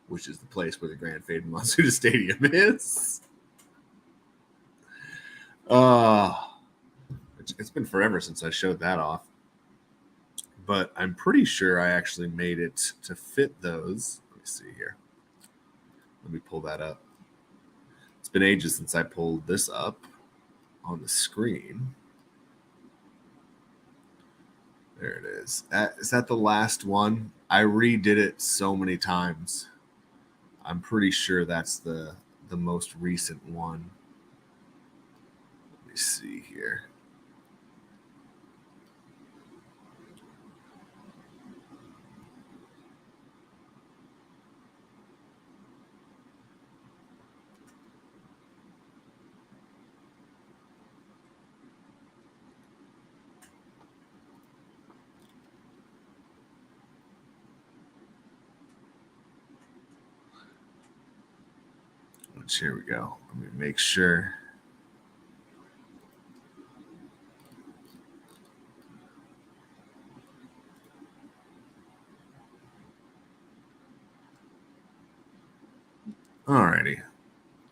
which is the place where the Grand Faded Monsuta Stadium is. It's been forever since I showed that off. But I'm pretty sure I actually made it to fit those. Let me see here. Let me pull that up. It's been ages since I pulled this up on the screen. There it is. Is that the last one? I redid it so many times. I'm pretty sure that's the most recent one. Let me see here. Here we go. Let me make sure. Alrighty.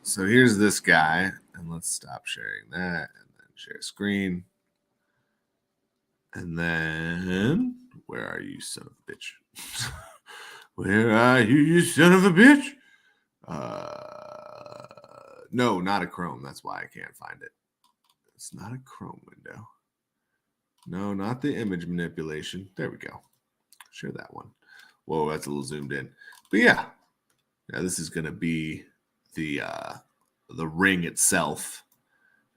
So here's this guy, and let's stop sharing that, and then share screen. And then, where are you, son of a bitch? Where are you, you son of a bitch? No, not a Chrome. That's why I can't find it. It's not a Chrome window. No, not the image manipulation. There we go. Share that one. Whoa, that's a little zoomed in. But yeah, this is going to be the ring itself,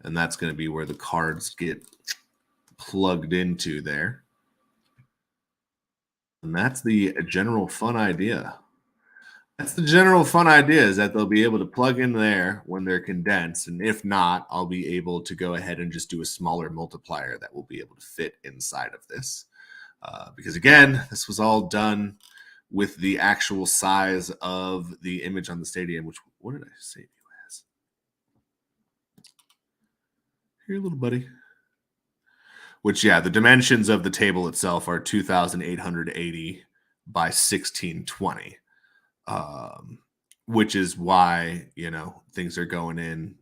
and that's going to be where the cards get plugged into there. And that's the general fun idea. That's the general fun idea, is that they'll be able to plug in there when they're condensed. And if not, I'll be able to go ahead and just do a smaller multiplier that will be able to fit inside of this. Because again, this was all done with the actual size of the image on the stadium, which, what did I save you as? Here, little buddy. Which, yeah, the dimensions of the table itself are 2,880 by 1620. Which is why, things are going in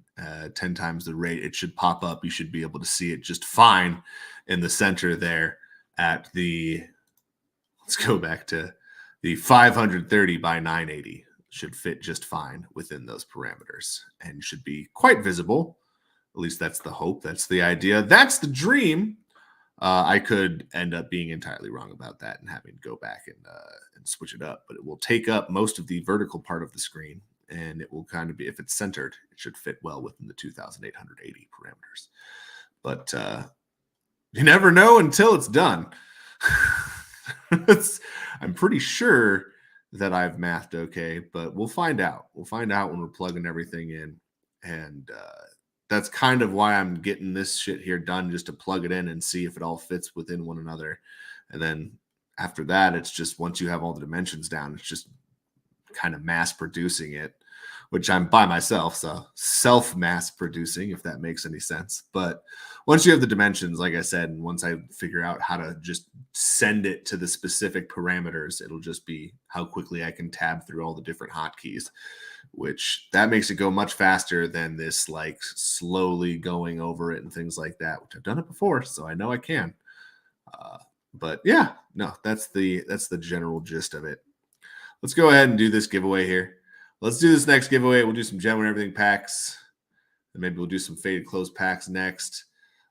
10 times the rate. It should pop up. You should be able to see it just fine in the center there at the, let's go back to the 530 by 980 should fit just fine within those parameters and should be quite visible. At least that's the hope. That's the idea. That's the dream. I could end up being entirely wrong about that and having to go back and switch it up, but it will take up most of the vertical part of the screen, and it will kind of be, if it's centered, it should fit well within the 2,880 parameters. But you never know until it's done. I'm pretty sure that I've mathed okay, but we'll find out. We'll find out when we're plugging everything in, and that's kind of why I'm getting this shit here done, just to plug it in and see if it all fits within one another. And then after that, it's just, once you have all the dimensions down, it's just kind of mass producing it, which I'm by myself. So self-mass producing, if that makes any sense. But once you have the dimensions, like I said, and once I figure out how to just send it to the specific parameters, it'll just be how quickly I can tab through all the different hotkeys, which that makes it go much faster than this like slowly going over it and things like that, which I've done it before, so I know I can. But yeah, no, that's the general gist of it. Let's go ahead and do this giveaway here. Let's do this next giveaway. We'll do some Gem and Everything packs, and maybe we'll do some Faded Close packs next.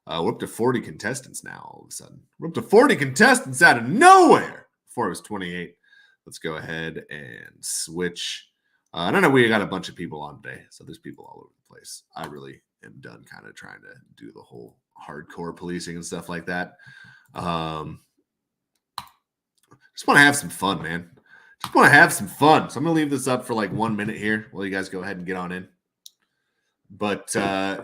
We're up to 40 contestants now. All of a sudden, we're up to 40 contestants out of nowhere. Before it was 28. Let's go ahead and switch. I don't know. We got a bunch of people on today, so there's people all over the place. I really am done kind of trying to do the whole hardcore policing and stuff like that. Just want to have some fun, man. Just want to have some fun. So I'm going to leave this up for like 1 minute here while you guys go ahead and get on in. But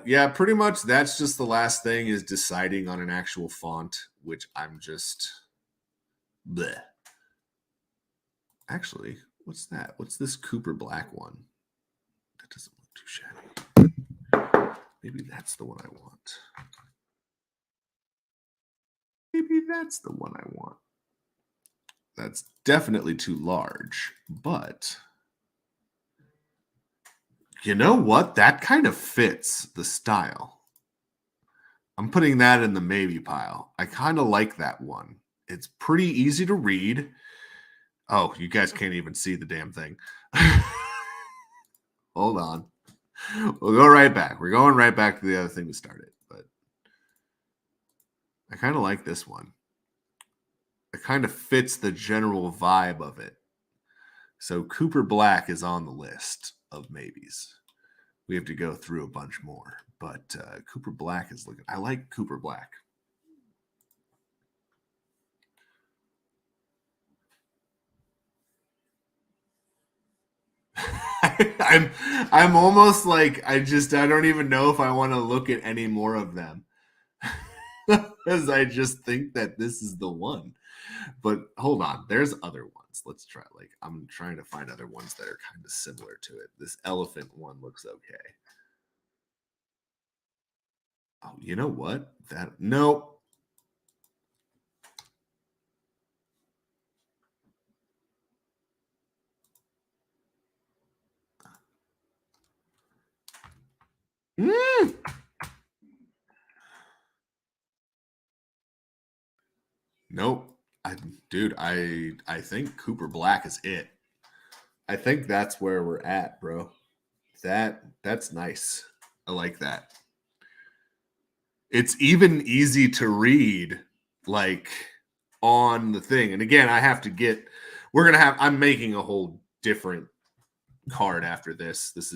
yeah, pretty much that's just the last thing, is deciding on an actual font, which I'm just bleh. Actually, What's that? What's this Cooper Black one? That doesn't look too shabby. Maybe that's the one I want. Maybe that's the one I want. That's definitely too large, but you know what? That kind of fits the style. I'm putting that in the maybe pile. I kind of like that one. It's pretty easy to read. Oh, you guys can't even see the damn thing. Hold on. We'll go right back. We're going right back to the other thing we started, but I kind of like this one. It kind of fits the general vibe of it. So Cooper Black is on the list of maybes. We have to go through a bunch more, but Cooper Black is looking. I like Cooper Black. I'm almost like I don't even know if I want to look at any more of them because I just think that this is the one. But hold on, there's other ones. Let's try. Like I'm trying to find other ones that are kind of similar to it. This elephant one looks okay. Oh, you know what? No. Nope. Dude, I think Cooper Black is it. I think that's where we're at, bro. That's nice. I like that. It's even easy to read, like on the thing. And again, I'm making a whole different card after this. This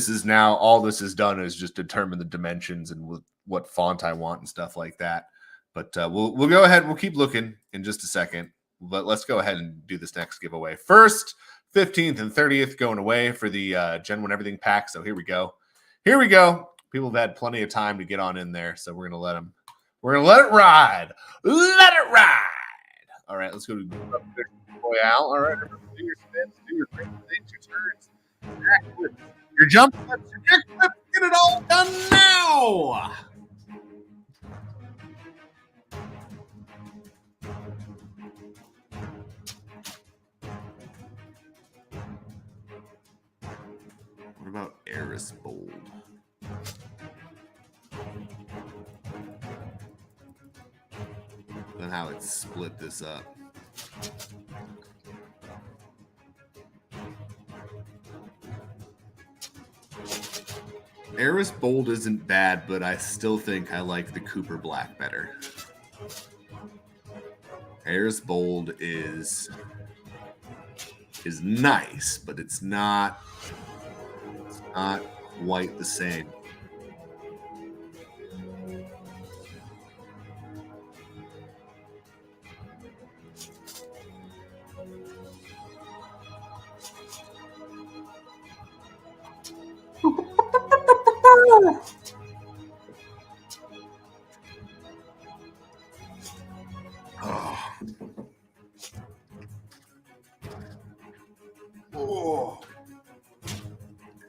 is now all this is done is just determine the dimensions and what font I want and stuff like that. But we'll go ahead. We'll keep looking in just a second. But let's go ahead and do this next giveaway. First, 15th and 30th going away for the Gen 1 Everything pack. So here we go. Here we go. People have had plenty of time to get on in there. So we're going to let them. We're going to let it ride. Let it ride. All right, let's go to Royale. All right, remember, do your spins, do your things, your turns. Your jump flips, your kick flips. Get it all done now. What about Eris Bold? Then how it split this up. Eris Bold isn't bad, but I still think I like the Cooper Black better. Eris Bold is nice, but it's not quite the same.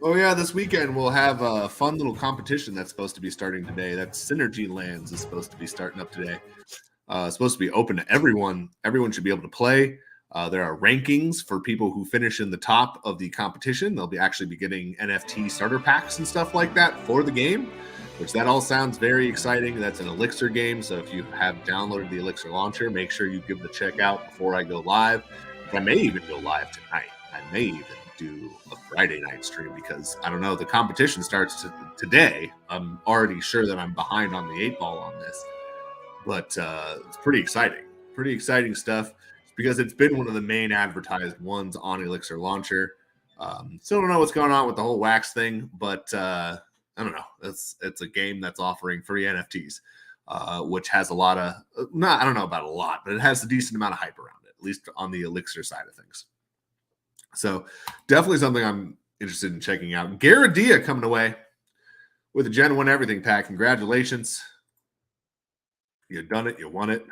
Oh yeah, this weekend we'll have a fun little competition that's supposed to be starting today. That's Synergy Lands is supposed to be starting up today. It's supposed to be open to everyone. Everyone should be able to play. There are rankings for people who finish in the top of the competition. They'll actually be getting NFT starter packs and stuff like that for the game, which that all sounds very exciting. That's an Elixir game, so if you have downloaded the Elixir launcher, make sure you give the check out before I go live. I may even go live tonight. I may even do a Friday night stream because I don't know. The competition starts today. I'm already sure that I'm behind on the 8 ball on this, but it's pretty exciting. Pretty exciting stuff because it's been one of the main advertised ones on Elixir launcher. Still don't know what's going on with the whole wax thing, but I don't know. It's a game that's offering free NFTs, which has a lot of I don't know about a lot, but it has a decent amount of hype around it, at least on the Elixir side of things. So definitely something I'm interested in checking out. Garadia coming away with a Gen 1 Everything pack. Congratulations. You done it. You won it.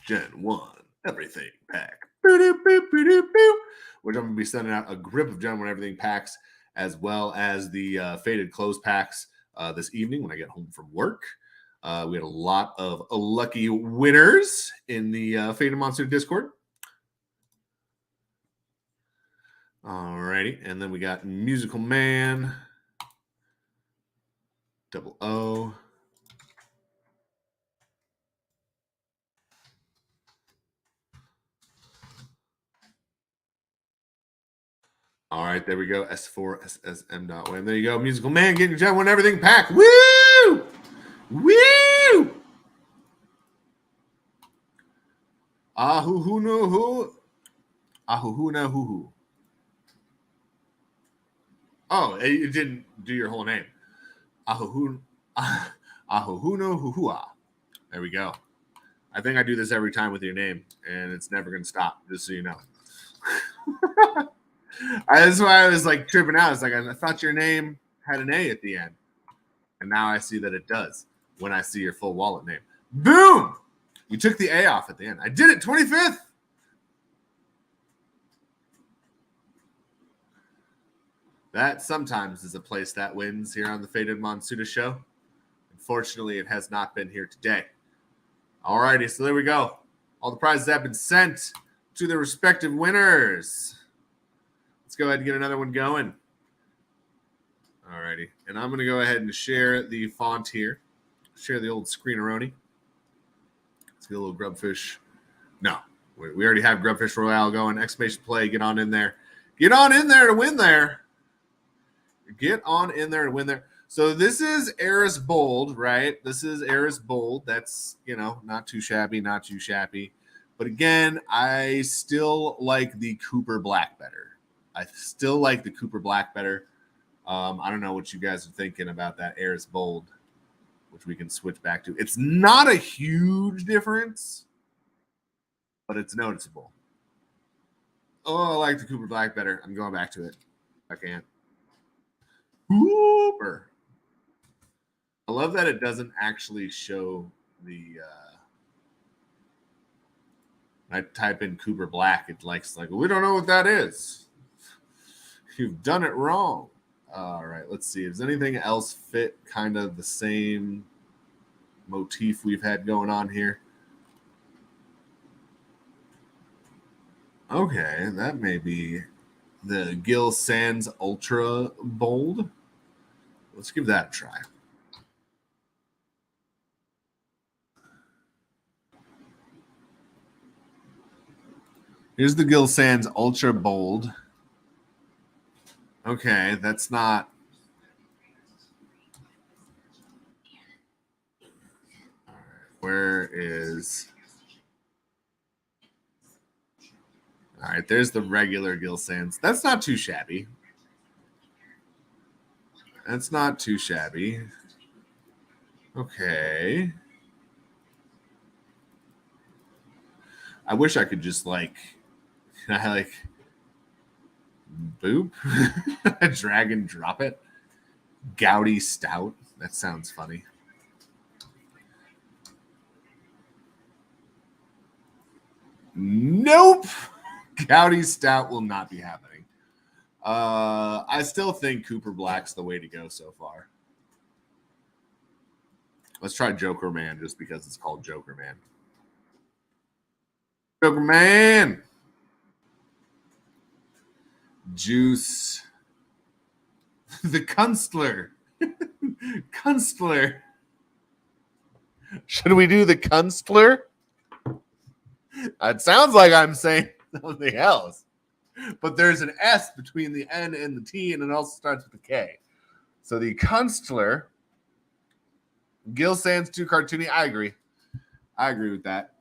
Gen 1 Everything pack. which I'm going to be sending out a grip of Gentlemen Everything packs as well as the Faded Clothes packs this evening when I get home from work. We had a lot of lucky winners in the Faded Monsuta Discord. Alrighty, and then we got Musical Man, Double O. All right, there we go. S4SSM.WM. There you go. Musical Man getting Gentlemen Everything pack. Woo! Woo! Ahuhuna-hoo. Ahuhuna-hoo-hoo. Oh, you didn't do your whole name. Ahuhuna-hoo-hua. There we go. I think I do this every time with your name, and it's never going to stop, just so you know. That's why I was like tripping out. It's like, I thought your name had an A at the end. And now I see that it does when I see your full wallet name. Boom! You took the A off at the end. I did it, 25th. That sometimes is a place that wins here on the Faded Monsuta show. Unfortunately, it has not been here today. All righty, so there we go. All the prizes have been sent to their respective winners. Let's go ahead and get another one going. All righty, and I'm going to go ahead and share the font here. Share the old screen-a-roni. Let's get a little Grubfish. No, we already have Grubfish Royale going. Exclamation play, get on in there. Get on in there to win there. Get on in there to win there. So this is Eris Bold, right? This is Eris Bold. That's, you know, not too shabby, not too shabby. But again, I still like the Cooper Black better. I still like the Cooper Black better. I don't know what you guys are thinking about that Eris Bold, which we can switch back to. It's not a huge difference, but it's noticeable. Oh, I like the Cooper Black better. I'm going back to it. I can't. Cooper. I love that it doesn't actually show the I type in Cooper Black, it likes like, we don't know what that is. You've done it wrong. All right, let's see. Does anything else fit kind of the same motif we've had going on here? Okay, that may be the Gil Sans Ultra Bold. Let's give that a try. Here's the Gil Sans Ultra Bold. Okay, that's not. All right, where is? All right, there's the regular Gil Sans. That's not too shabby. That's not too shabby. Okay. I wish I could just like, boop, drag and drop it. Gouty Stout. That sounds funny. Nope. Gouty Stout will not be happening. I still think Cooper Black's the way to go so far. Let's try Joker Man just because it's called Joker Man. Joker Man. Juice. The Kunstler. Kunstler. Should we do the Kunstler? It sounds like I'm saying something else. But there's an S between the N and the T, and it also starts with a K. So the Kunstler. Gil Sans too cartoony. I agree. I agree with that.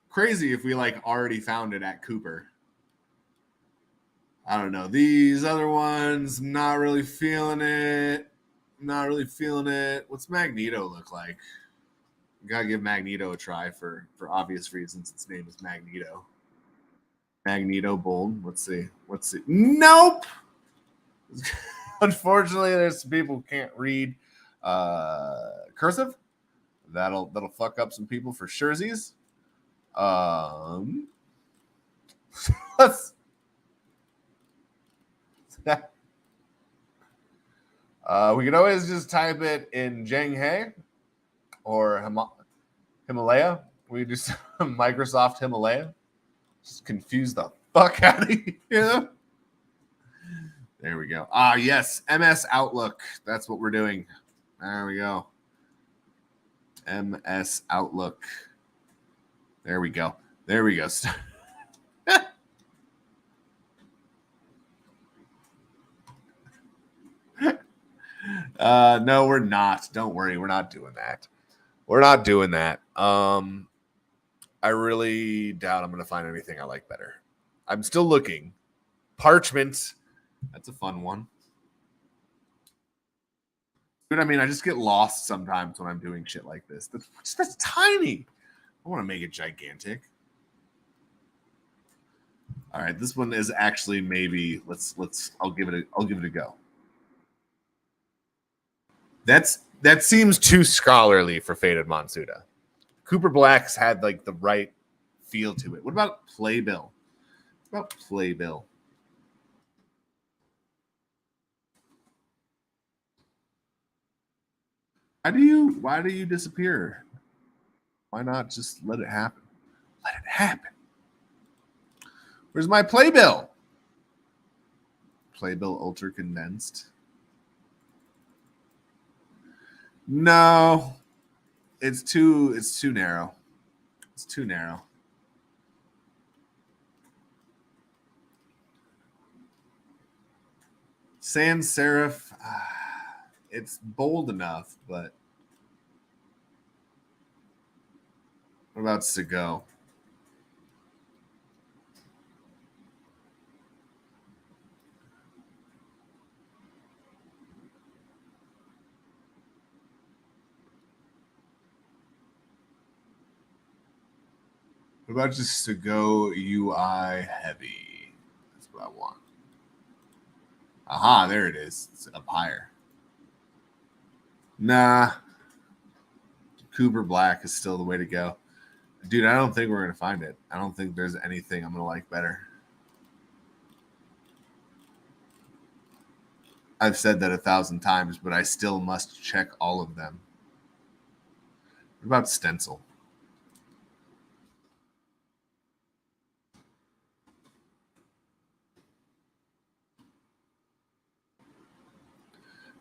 Crazy if we like already found it at Cooper. I don't know. These other ones, not really feeling it. Not really feeling it. What's Magneto look like? Gotta give Magneto a try for obvious reasons. Its name is Magneto. Magneto Bold. Let's see. Let's see. Nope. Unfortunately, there's some people who can't read cursive. That'll fuck up some people for surezies. Let's we can always just type it in Zhenghe or Himalaya. We do some Microsoft Himalaya. Just confuse the fuck out of you. There we go. Ah, yes. MS Outlook. That's what we're doing. There we go. MS Outlook. There we go. There we go. No, we're not. Don't worry. We're not doing that. We're not doing that. I really doubt I'm going to find anything I like better. I'm still looking. Parchment. That's a fun one. Dude, I mean, I just get lost sometimes when I'm doing shit like this. That's tiny. I want to make it gigantic. All right, this one is actually maybe I'll give it a go. That seems too scholarly for Faded Monsuta. Cooper Black's had like the right feel to it. What about Playbill? What about Playbill? Why do you disappear? Why not just let it happen? Let it happen. Where's my Playbill? Playbill Ultra Condensed. No. It's too narrow. It's too narrow. Sans serif, it's bold enough, but what about Sego? What about just Sego UI heavy? That's what I want. Aha, there it is. It's up higher. Nah. Cooper Black is still the way to go. Dude, I don't think we're going to find it. I don't think there's anything I'm going to like better. I've said that 1,000 times, but I still must check all of them. What about Stencil?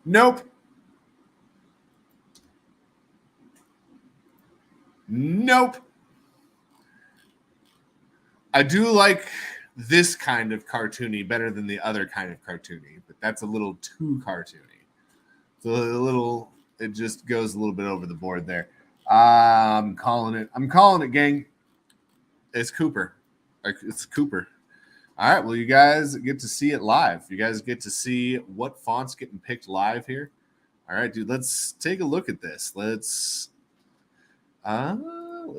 Nope. Nope. I do like this kind of cartoony better than the other kind of cartoony, but that's a little too cartoony. So it just goes a little bit over the board there. I'm calling it, gang. It's Cooper. It's Cooper. All right. Well, you guys get to see it live. You guys get to see what font's getting picked live here. All right, dude. Let's take a look at this. Let's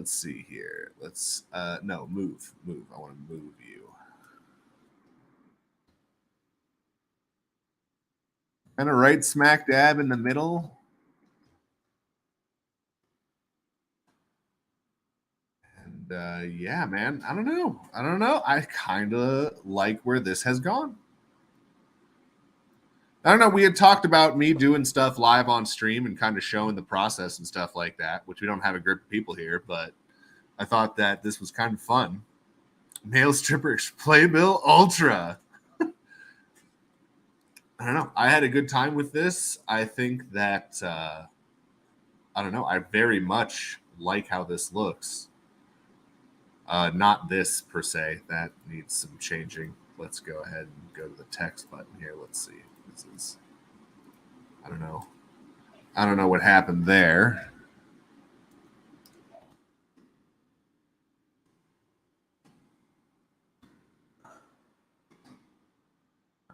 see here. No, move. I want to move you. Kind of right smack dab in the middle. And yeah, man, I don't know. I kind of like where this has gone. I don't know. We had talked about me doing stuff live on stream and kind of showing the process and stuff like that, which we don't have a group of people here, but I thought that this was kind of fun. Nail stripper Playbill Ultra. I don't know. I had a good time with this. I think that I don't know. I very much like how this looks. Not this per se. That needs some changing. Let's go ahead and go to the text button here. Let's see. This is. I don't know. I don't know what happened there.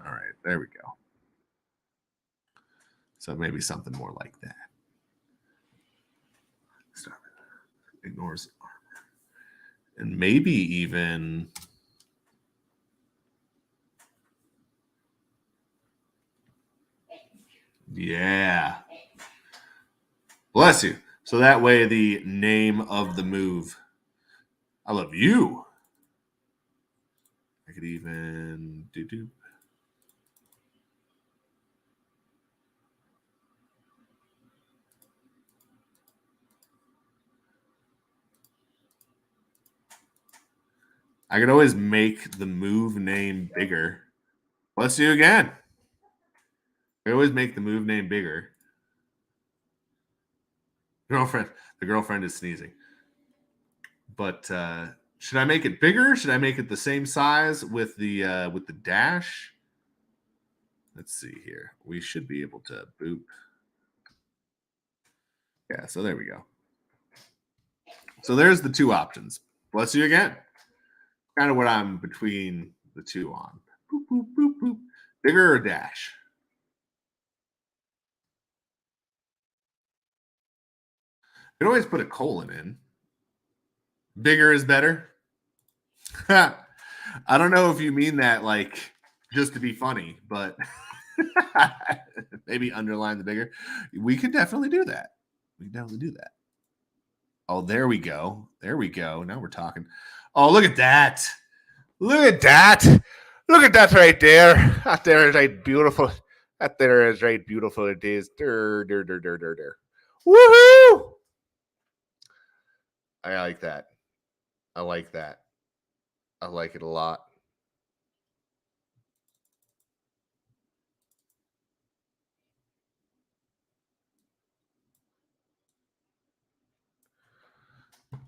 All right, there we go. So maybe something more like that. Stop it. Ignores armor. And maybe even. Yeah. Bless you. So that way the name of the move. I love you. I could even do. I could always make the move name bigger. Let's do again. I always make the move name bigger. The girlfriend is sneezing. But should I make it bigger? Should I make it the same size with the dash? Let's see here. We should be able to boop. Yeah, so there we go. So there's the two options. Let's do again. Kind of what I'm between the two on. Boop, boop, boop, boop. Bigger or dash? You can always put a colon in. Bigger is better. I don't know if you mean that like just to be funny, but maybe underline the bigger. We could definitely do that. We can definitely do that. Oh, there we go. There we go. Now we're talking. Oh, look at that. Look at that. Look at that right there. That there is right beautiful. That there is right beautiful. It is. Woohoo! I like that. I like that. I like it a lot.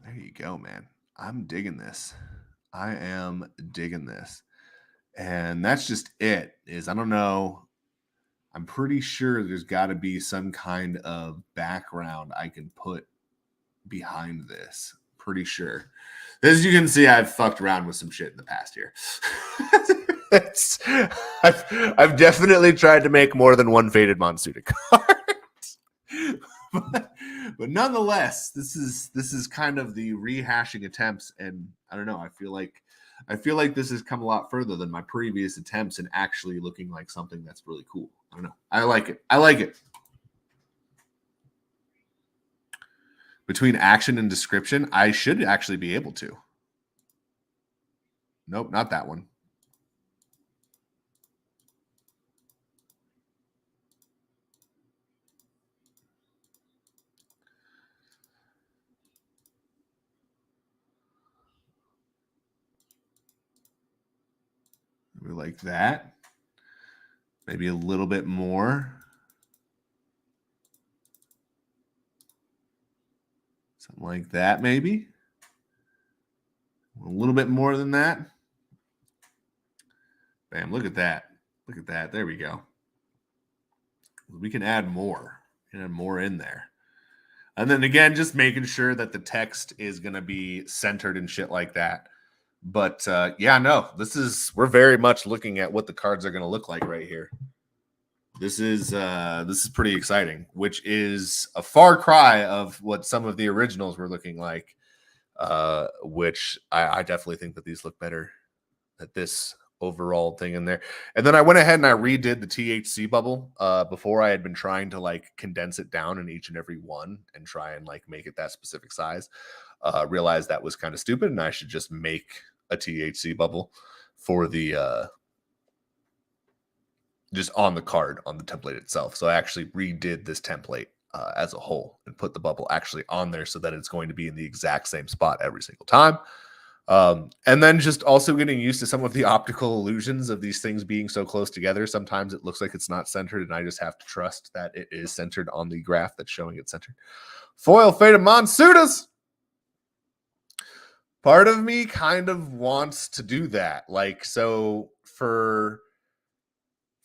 There you go, man. I'm digging this. I am digging this. And that's just it. I don't know. I'm pretty sure there's got to be some kind of background I can put behind this. Pretty sure. As you can see, I've fucked around with some shit in the past here. I've definitely tried to make more than one Faded Monsuta card. But nonetheless, this is kind of the rehashing attempts, and I don't know. I feel like this has come a lot further than my previous attempts in actually looking like something that's really cool. I don't know. I like it. I like it. Between action and description, I should actually be able to. Nope, not that one. Maybe like that. Maybe a little bit more. Something like that, maybe. A little bit more than that. Bam, look at that. Look at that. There we go. We can add more. We can add more in there. And then again, just making sure that the text is going to be centered and shit like that. But yeah, no, we're very much looking at what the cards are going to look like right here. This is pretty exciting, which is a far cry of what some of the originals were looking like, which I definitely think that these look better at this overall thing in there. And then I went ahead and I redid the THC bubble before. I had been trying to like condense it down in each and every one and try and like make it that specific size. Realized that was kind of stupid and I should just make a THC bubble for the just on the card on the template itself. So I actually redid this template as a whole and put the bubble actually on there so that it's going to be in the exact same spot every single time. And then just also getting used to some of the optical illusions of these things being so close together. Sometimes it looks like it's not centered, and I just have to trust that it is centered on the graph that's showing it centered. Foil Faded Monsutas. Part of me kind of wants to do that. Like, so for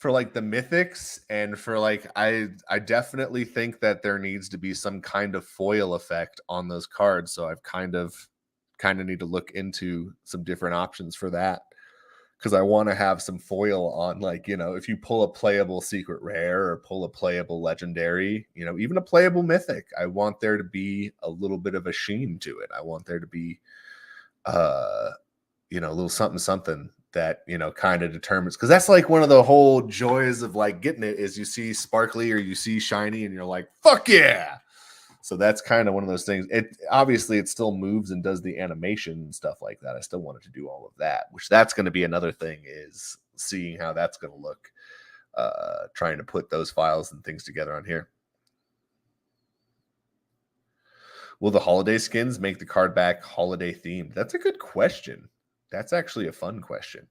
like the mythics and for like, I definitely think that there needs to be some kind of foil effect on those cards. So I've kind of need to look into some different options for that, because I want to have some foil on, like, you know, if you pull a playable secret rare or pull a playable legendary, you know, even a playable mythic, I want there to be a little bit of a sheen to it. I want there to be you know, a little something that, you know, kind of determines, because that's like one of the whole joys of like getting it is you see sparkly or you see shiny and you're like, fuck yeah. So that's kind of one of those things. It obviously it still moves and does the animation and stuff like that. I still wanted to do all of that, which that's going to be another thing, is seeing how that's going to look, trying to put those files and things together on here. Will the holiday skins make the card back holiday themed? That's a good question. That's actually a fun question.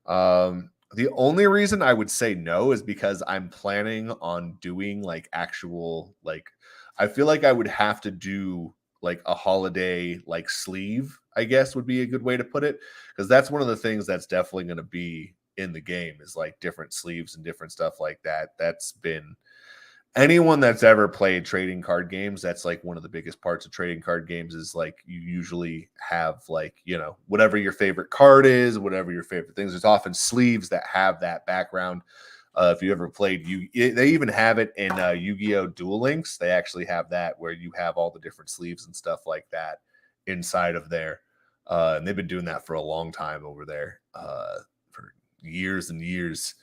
The only reason I would say no is because I'm planning on doing like actual, like, I feel like I would have to do like a holiday like sleeve, I guess would be a good way to put it. Because that's one of the things that's definitely going to be in the game, is like different sleeves and different stuff like that. That's been, anyone that's ever played trading card games, that's like one of the biggest parts of trading card games, is like you usually have like, you know, whatever your favorite card is, whatever your favorite things, there's often sleeves that have that background. If you ever played, they even have it in Yu-Gi-Oh! Duel Links. They actually have that where you have all the different sleeves and stuff like that inside of there. And they've been doing that for a long time over there, for years and years.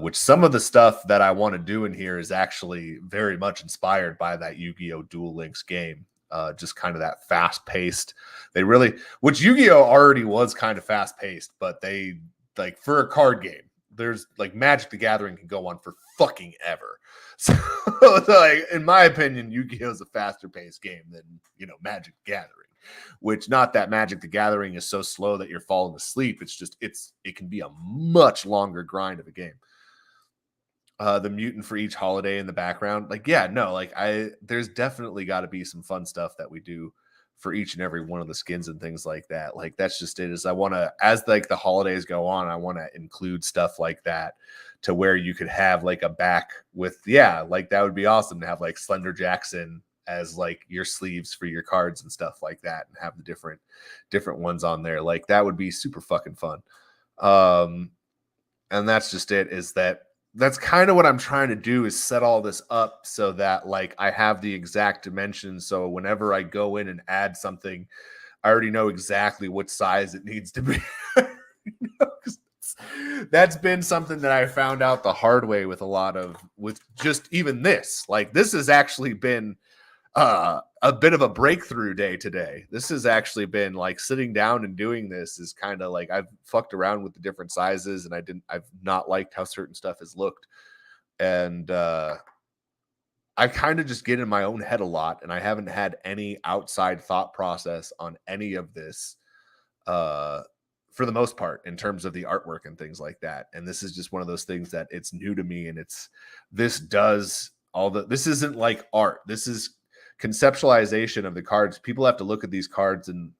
Which some of the stuff that I want to do in here is actually very much inspired by that Yu-Gi-Oh! Duel Links game. Just kind of that fast-paced. They really, which Yu-Gi-Oh! Already was kind of fast-paced, but they, like, for a card game, there's like Magic the Gathering can go on for fucking ever. So like, in my opinion, Yu-Gi-Oh! Is a faster-paced game than, you know, Magic the Gathering. Which, not that Magic the Gathering is so slow that you're falling asleep. It's just it can be a much longer grind of a game. The mutant for each holiday in the background, like, yeah, no, like, there's definitely got to be some fun stuff that we do for each and every one of the skins and things like that. Like, that's just it. Is I want to, as like the holidays go on, I want to include stuff like that, to where you could have like a back with, yeah, like that would be awesome to have like Slender Jackson as like your sleeves for your cards and stuff like that, and have the different ones on there. Like, that would be super fucking fun. And that's just it, is that's kind of what I'm trying to do, is set all this up so that like I have the exact dimensions. So whenever I go in and add something, I already know exactly what size it needs to be. That's been something that I found out the hard way with just even this. Like, this has actually been a bit of a breakthrough day today. This has actually been like, sitting down and doing this is kind of like, I've fucked around with the different sizes, and I've not liked how certain stuff has looked. And I kind of just get in my own head a lot, and I haven't had any outside thought process on any of this, for the most part, in terms of the artwork and things like that. And this is just one of those things that it's new to me, and this isn't like art. This is conceptualization of the cards. People have to look at these cards and,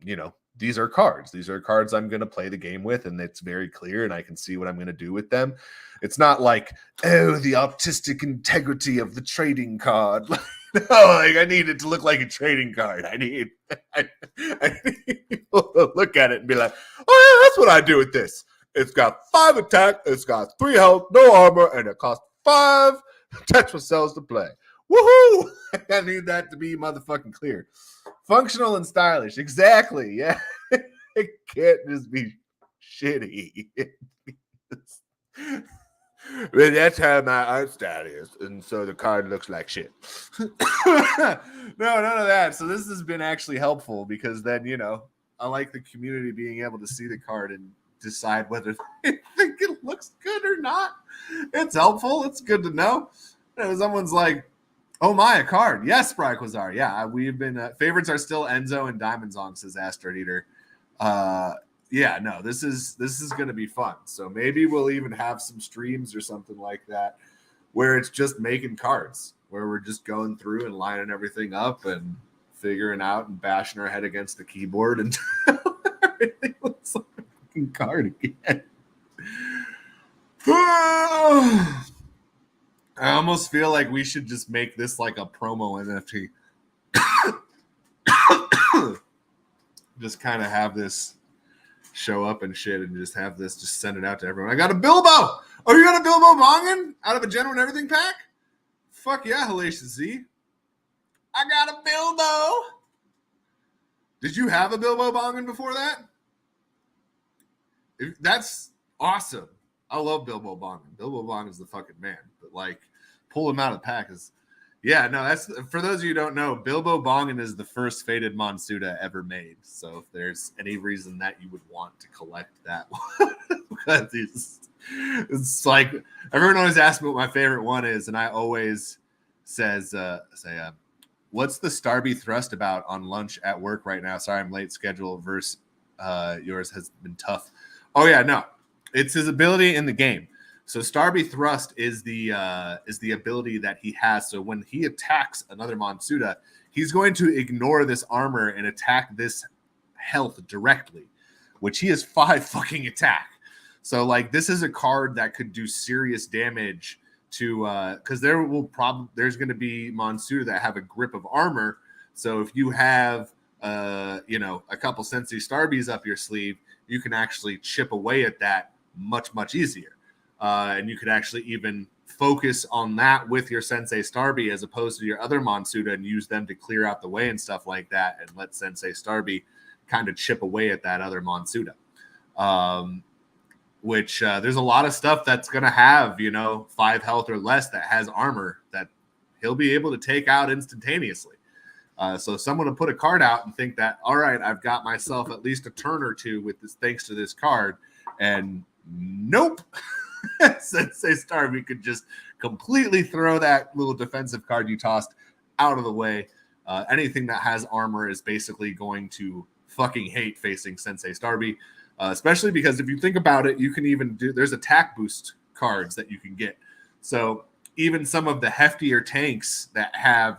you know, these are cards. These are cards I'm going to play the game with, and it's very clear, and I can see what I'm going to do with them. It's not like, oh, the artistic integrity of the trading card. No, like, I need it to look like a trading card. I need people to look at it and be like, oh yeah, that's what I do with this. It's got 5 attack, it's got 3 health, no armor, and it costs 5 Tetra cells to play. Woohoo! I need that to be motherfucking clear. Functional and stylish. Exactly. Yeah. It can't just be shitty. But that's how my art style is. And so the card looks like shit. No, none of that. So this has been actually helpful, because then, you know, I like the community being able to see the card and decide whether they think it looks good or not. It's helpful. It's good to know. You know, someone's like, oh my, a card. Yes, Spryquazar. Yeah, we've been favorites are still Enzo and Diamond Zong, says Astrid Eater. Yeah, no, this is gonna be fun. So maybe we'll even have some streams or something like that where it's just making cards, where we're just going through and lining everything up and figuring out and bashing our head against the keyboard until everything looks like a fucking card again. I almost feel like we should just make this like a promo NFT. Just kind of have this show up and shit, and just have this, just send it out to everyone. I got a Bilbo! Oh, you got a Bilbo Bongan out of a Genuine Everything pack? Fuck yeah, Hellacious Z. I got a Bilbo! Did you have a Bilbo Bongan before that? That's awesome. I love Bilbo Bongan. Bilbo Bongan's the fucking man. But like, pull him out of the pack is, Yeah, no, that's for those of you who don't know, Bilbo Bongan is the first Faded Monsuta ever made. So if there's any reason that you would want to collect that one, because it's like everyone always asks me what my favorite one is, and I always say, what's the Starby thrust about on lunch at work right now? Sorry, I'm late schedule versus yours has been tough. Oh yeah, no, it's his ability in the game. So Starby Thrust is the ability that he has. So when he attacks another Monsuta, he's going to ignore this armor and attack this health directly, which he has 5 fucking attack. So like this is a card that could do serious damage to because there's going to be Monsuta that have a grip of armor. So if you have a couple Sensei Starbies up your sleeve, you can actually chip away at that much easier. And you could actually even focus on that with your Sensei Starby as opposed to your other Monsuta and use them to clear out the way and stuff like that and let Sensei Starby kind of chip away at that other Monsuta. Which there's a lot of stuff that's going to have, 5 health or less that has armor that he'll be able to take out instantaneously. So someone will put a card out and think that, all right, I've got myself at least a turn or two with this thanks to this card. And nope. Sensei Starby could just completely throw that little defensive card you tossed out of the way. Anything that has armor is basically going to fucking hate facing Sensei Starby, especially because if you think about it, you can even there's attack boost cards that you can get. So even some of the heftier tanks that have,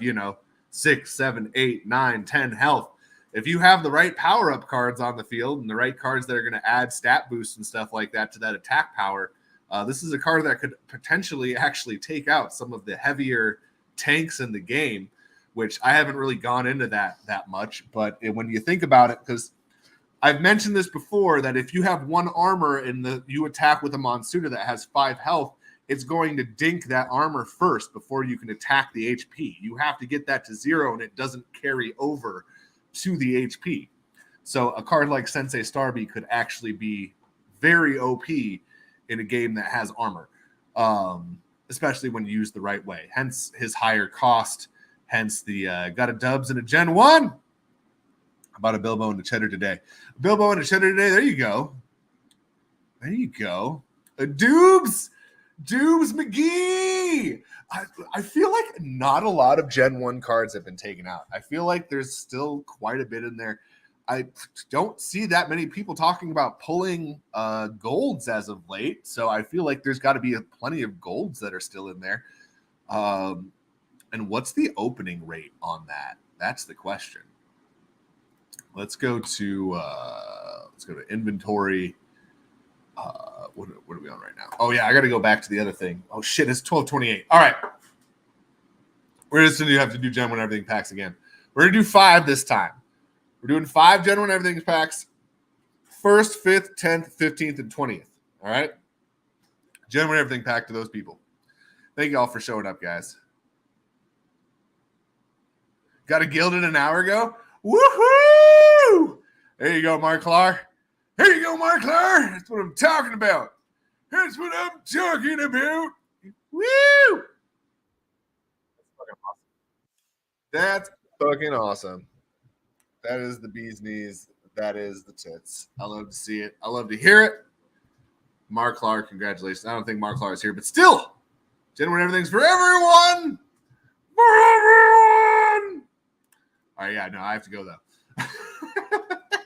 6, 7, 8, 9, 10 health, if you have the right power-up cards on the field and the right cards that are going to add stat boosts and stuff like that to that attack power, this is a card that could potentially actually take out some of the heavier tanks in the game, which I haven't really gone into that much. But when you think about it, because I've mentioned this before, that if you have 1 armor and you attack with a Monsuta that has 5 health, it's going to dink that armor first before you can attack the HP. You have to get that to 0, and it doesn't carry over to the HP. So a card like Sensei Starby could actually be very OP in a game that has armor, especially when used the right way. Hence his higher cost, hence the got a dubs and a Gen 1. How about a Bilbo and a Cheddar today? Bilbo and a Cheddar today, there you go. There you go. A Doobs McGee. I feel like not a lot of Gen 1 cards have been taken out. I feel like there's still quite a bit in there. I don't see that many people talking about pulling golds as of late. So I feel like there's got to be plenty of golds that are still in there. And what's the opening rate on that? That's the question. Let's go to inventory. What are we on right now? Oh yeah, I got to go back to the other thing. Oh shit, it's 12:28. All right, we're just gonna have to do Gen 1 Everything packs again. We're gonna do 5 this time. We're doing 5 Gen 1 Everything packs. 1st, 5th, 10th, 15th, and 20th. All right. Gen 1 Everything pack to those people. Thank you all for showing up, guys. Got a gilded an hour ago. Woohoo! There you go, Mark Clark. Here you go, Mark Clark. That's what I'm talking about. That's what I'm talking about. Woo! That's fucking awesome. That is the bee's knees. That is the tits. I love to see it. I love to hear it. Mark Clark, congratulations. I don't think Mark Clark is here, but still, Gen 1 Everything's for everyone. For everyone. All right, yeah, no, I have to go, though. I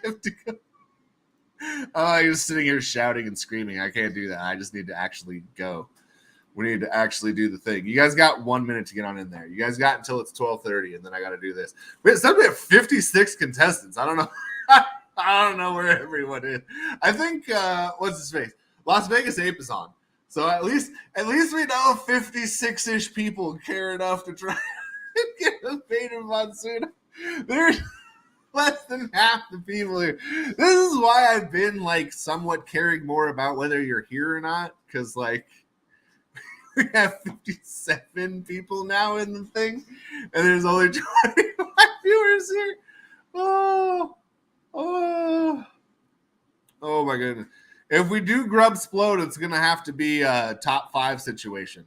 have to go. I'm just sitting here shouting and screaming. I can't do that. I just need to actually go. We need to actually do the thing. You guys got 1 minute to get on in there. You guys got until it's 12:30, and then I got to do this. Wait, so we have 56 contestants. I don't know. I don't know where everyone is. I think what's his face? Las Vegas Ape is on. So at least we know 56-ish people care enough to try and get a Faded Monsuta. There's less than half the people here. This is why I've been like somewhat caring more about whether you're here or not, because like we have 57 people now in the thing, and there's only 25 viewers here. Oh my goodness. If we do Grub Splode, it's going to have to be a top 5 situation.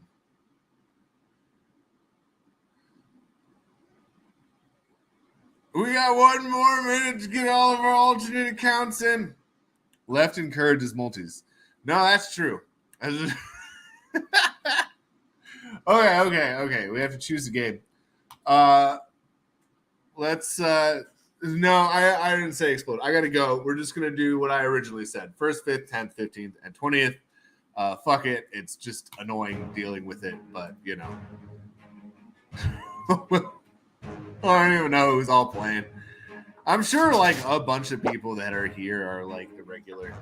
We got 1 more minute to get all of our alternate accounts in. Left encourages multis. No, that's true. Okay. We have to choose a game. Let's no, I didn't say explode. I gotta go. We're just gonna do what I originally said. 1st, 5th, 10th, 15th, and 20th. Fuck it. It's just annoying dealing with it, but you know. I don't even know who's all playing. I'm sure like a bunch of people that are here are like the regular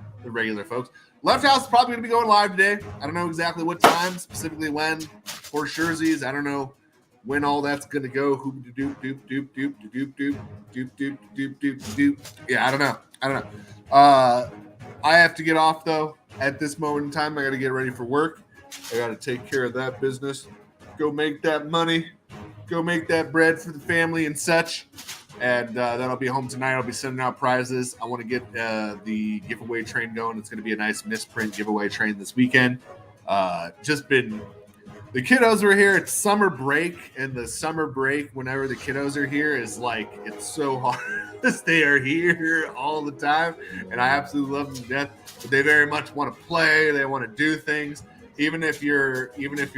folks. Left House is probably gonna be going live today. I don't know exactly what time, specifically when. For Scherzies, I don't know when all that's gonna go. Yeah, I don't know. I have to get off though at this moment in time. I gotta get ready for work. I gotta take care of that business. Go make that money. Go make that bread for the family and such. And then I'll be home tonight. I'll be sending out prizes. I want to get the giveaway train going. It's going to be a nice misprint giveaway train this weekend. The kiddos are here. It's summer break, and the summer break, whenever the kiddos are here, is like, it's so hard. They are here all the time, and I absolutely love them to death. But they very much want to play. They want to do things. Even if you're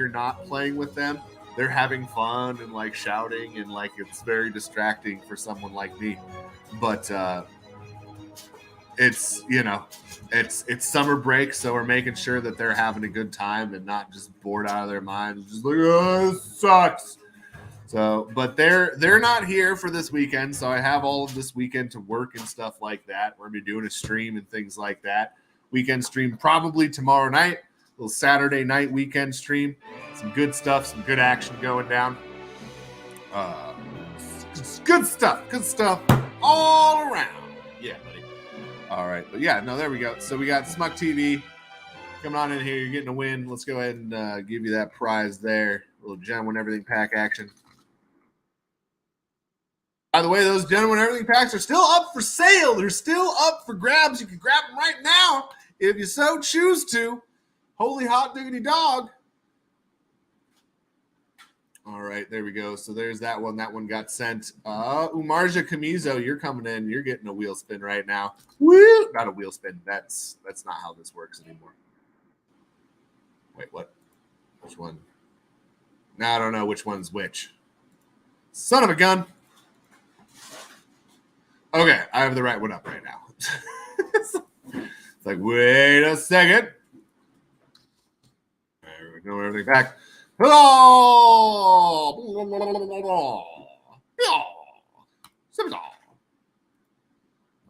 not playing with them, they're having fun and like shouting, and like it's very distracting for someone like me. But it's summer break, so we're making sure that they're having a good time and not just bored out of their minds, just like, oh, this sucks. So, but they're not here for this weekend, so I have all of this weekend to work and stuff like that. We're gonna be doing a stream and things like that. Weekend stream probably tomorrow night. Little Saturday night weekend stream. Some good stuff, some good action going down. Good stuff all around. Yeah, buddy. All right, but yeah, no, there we go. So we got Smuck TV coming on in here. You're getting a win. Let's go ahead and give you that prize there. A little Gen Win Everything pack action. By the way, those Gen Win Everything packs are still up for sale. They're still up for grabs. You can grab them right now if you so choose to. Holy hot diggity dog. All right, there we go. So there's that one. That one got sent. Umarja Camizo, you're coming in. You're getting a wheel spin right now. Woo! Not a wheel spin. That's not how this works anymore. Wait, what? Which one? Now I don't know which one's which. Son of a gun. Okay, I have the right one up right now. It's like, wait a second. There we go, everything back. Hello!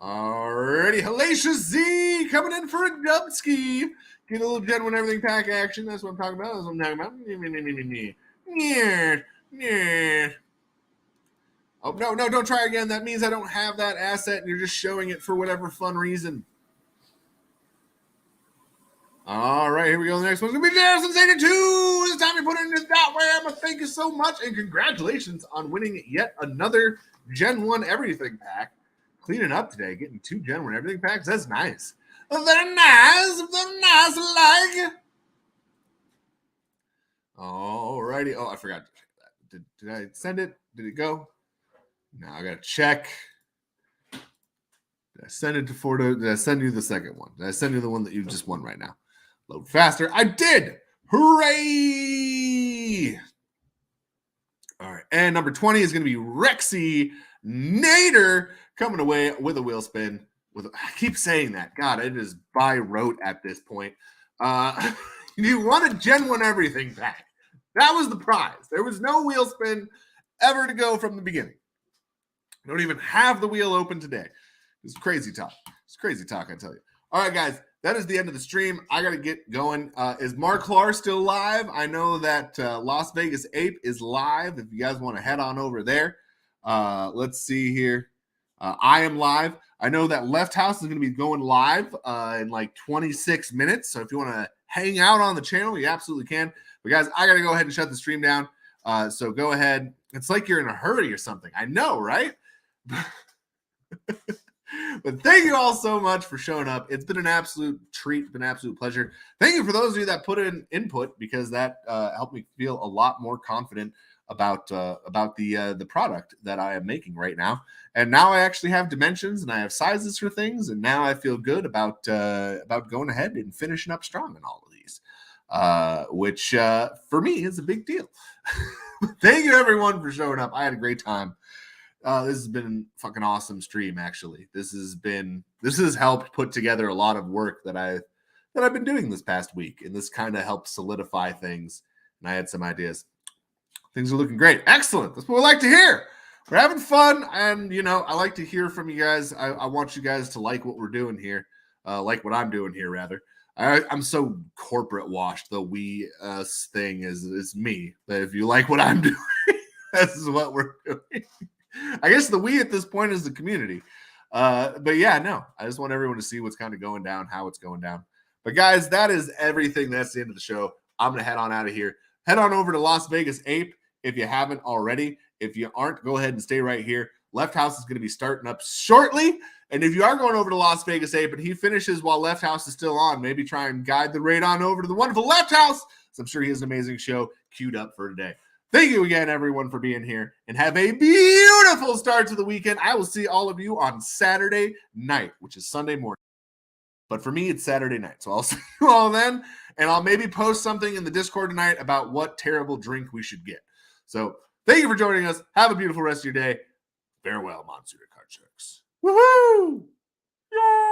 Alrighty, Hellacious Z coming in for a dubski. Get a little Gen Win Everything pack action. That's what I'm talking about. Oh, no, don't try again. That means I don't have that asset and you're just showing it for whatever fun reason. All right, here we go. The next one's going to be Jarrison Satan 2. This time you put it in that way. Emma, thank you so much. And congratulations on winning yet another Gen 1 Everything pack. Cleaning up today, getting 2 Gen 1 Everything packs. That's nice. Very nice. Like. All righty. Oh, I forgot to check that. Did I send it? Did it go? No, I got to check. Did I send it to Fordo? Did I send you the second one? Did I send you the one that you just won right now? Load faster. I did. Hooray. All right. And number 20 is going to be Rexy Nader coming away with a wheel spin. I keep saying that. God, it is by rote at this point. You won a Gen 1 Everything pack. That was the prize. There was no wheel spin ever to go from the beginning. I don't even have the wheel open today. It's crazy talk. It's crazy talk, I tell you. All right, guys. That is the end of the stream. I got to get going. Is Mark Clark still live? I know that Las Vegas Ape is live. If you guys want to head on over there. Let's see here. I am live. I know that Left House is going to be going live in like 26 minutes. So if you want to hang out on the channel, you absolutely can. But guys, I got to go ahead and shut the stream down. So go ahead. It's like you're in a hurry or something. I know, right? But thank you all so much for showing up. It's been an absolute treat, been an absolute pleasure. Thank you for those of you that put in input, because that helped me feel a lot more confident about the product that I am making right now. And now I actually have dimensions and I have sizes for things, and now I feel good about going ahead and finishing up strong in all of these, which for me is a big deal. Thank you everyone for showing up. I had a great time. This has been a fucking awesome stream. Actually, this has helped put together a lot of work that I've been doing this past week, and this kind of helped solidify things. And I had some ideas. Things are looking great. Excellent. That's what we like to hear. We're having fun, and I like to hear from you guys. I want you guys to like what we're doing here, like what I'm doing here, rather. I'm so corporate washed. The we us thing is me. But if you like what I'm doing, this is what we're doing. I guess the we at this point is the community. But yeah, no, I just want everyone to see what's kind of going down, how it's going down. But guys, that is everything. That's the end of the show. I'm going to head on out of here. Head on over to Las Vegas Ape if you haven't already. If you aren't, go ahead and stay right here. Left House is going to be starting up shortly. And if you are going over to Las Vegas Ape and he finishes while Left House is still on, maybe try and guide the raid on over to the wonderful Left House. So I'm sure he has an amazing show queued up for today. Thank you again, everyone, for being here, and have a beautiful start to the weekend. I will see all of you on Saturday night, which is Sunday morning. But for me, it's Saturday night. So I'll see you all then, and I'll maybe post something in the Discord tonight about what terrible drink we should get. So thank you for joining us. Have a beautiful rest of your day. Farewell, Monsuta Card Sharks. Woohoo! Yay!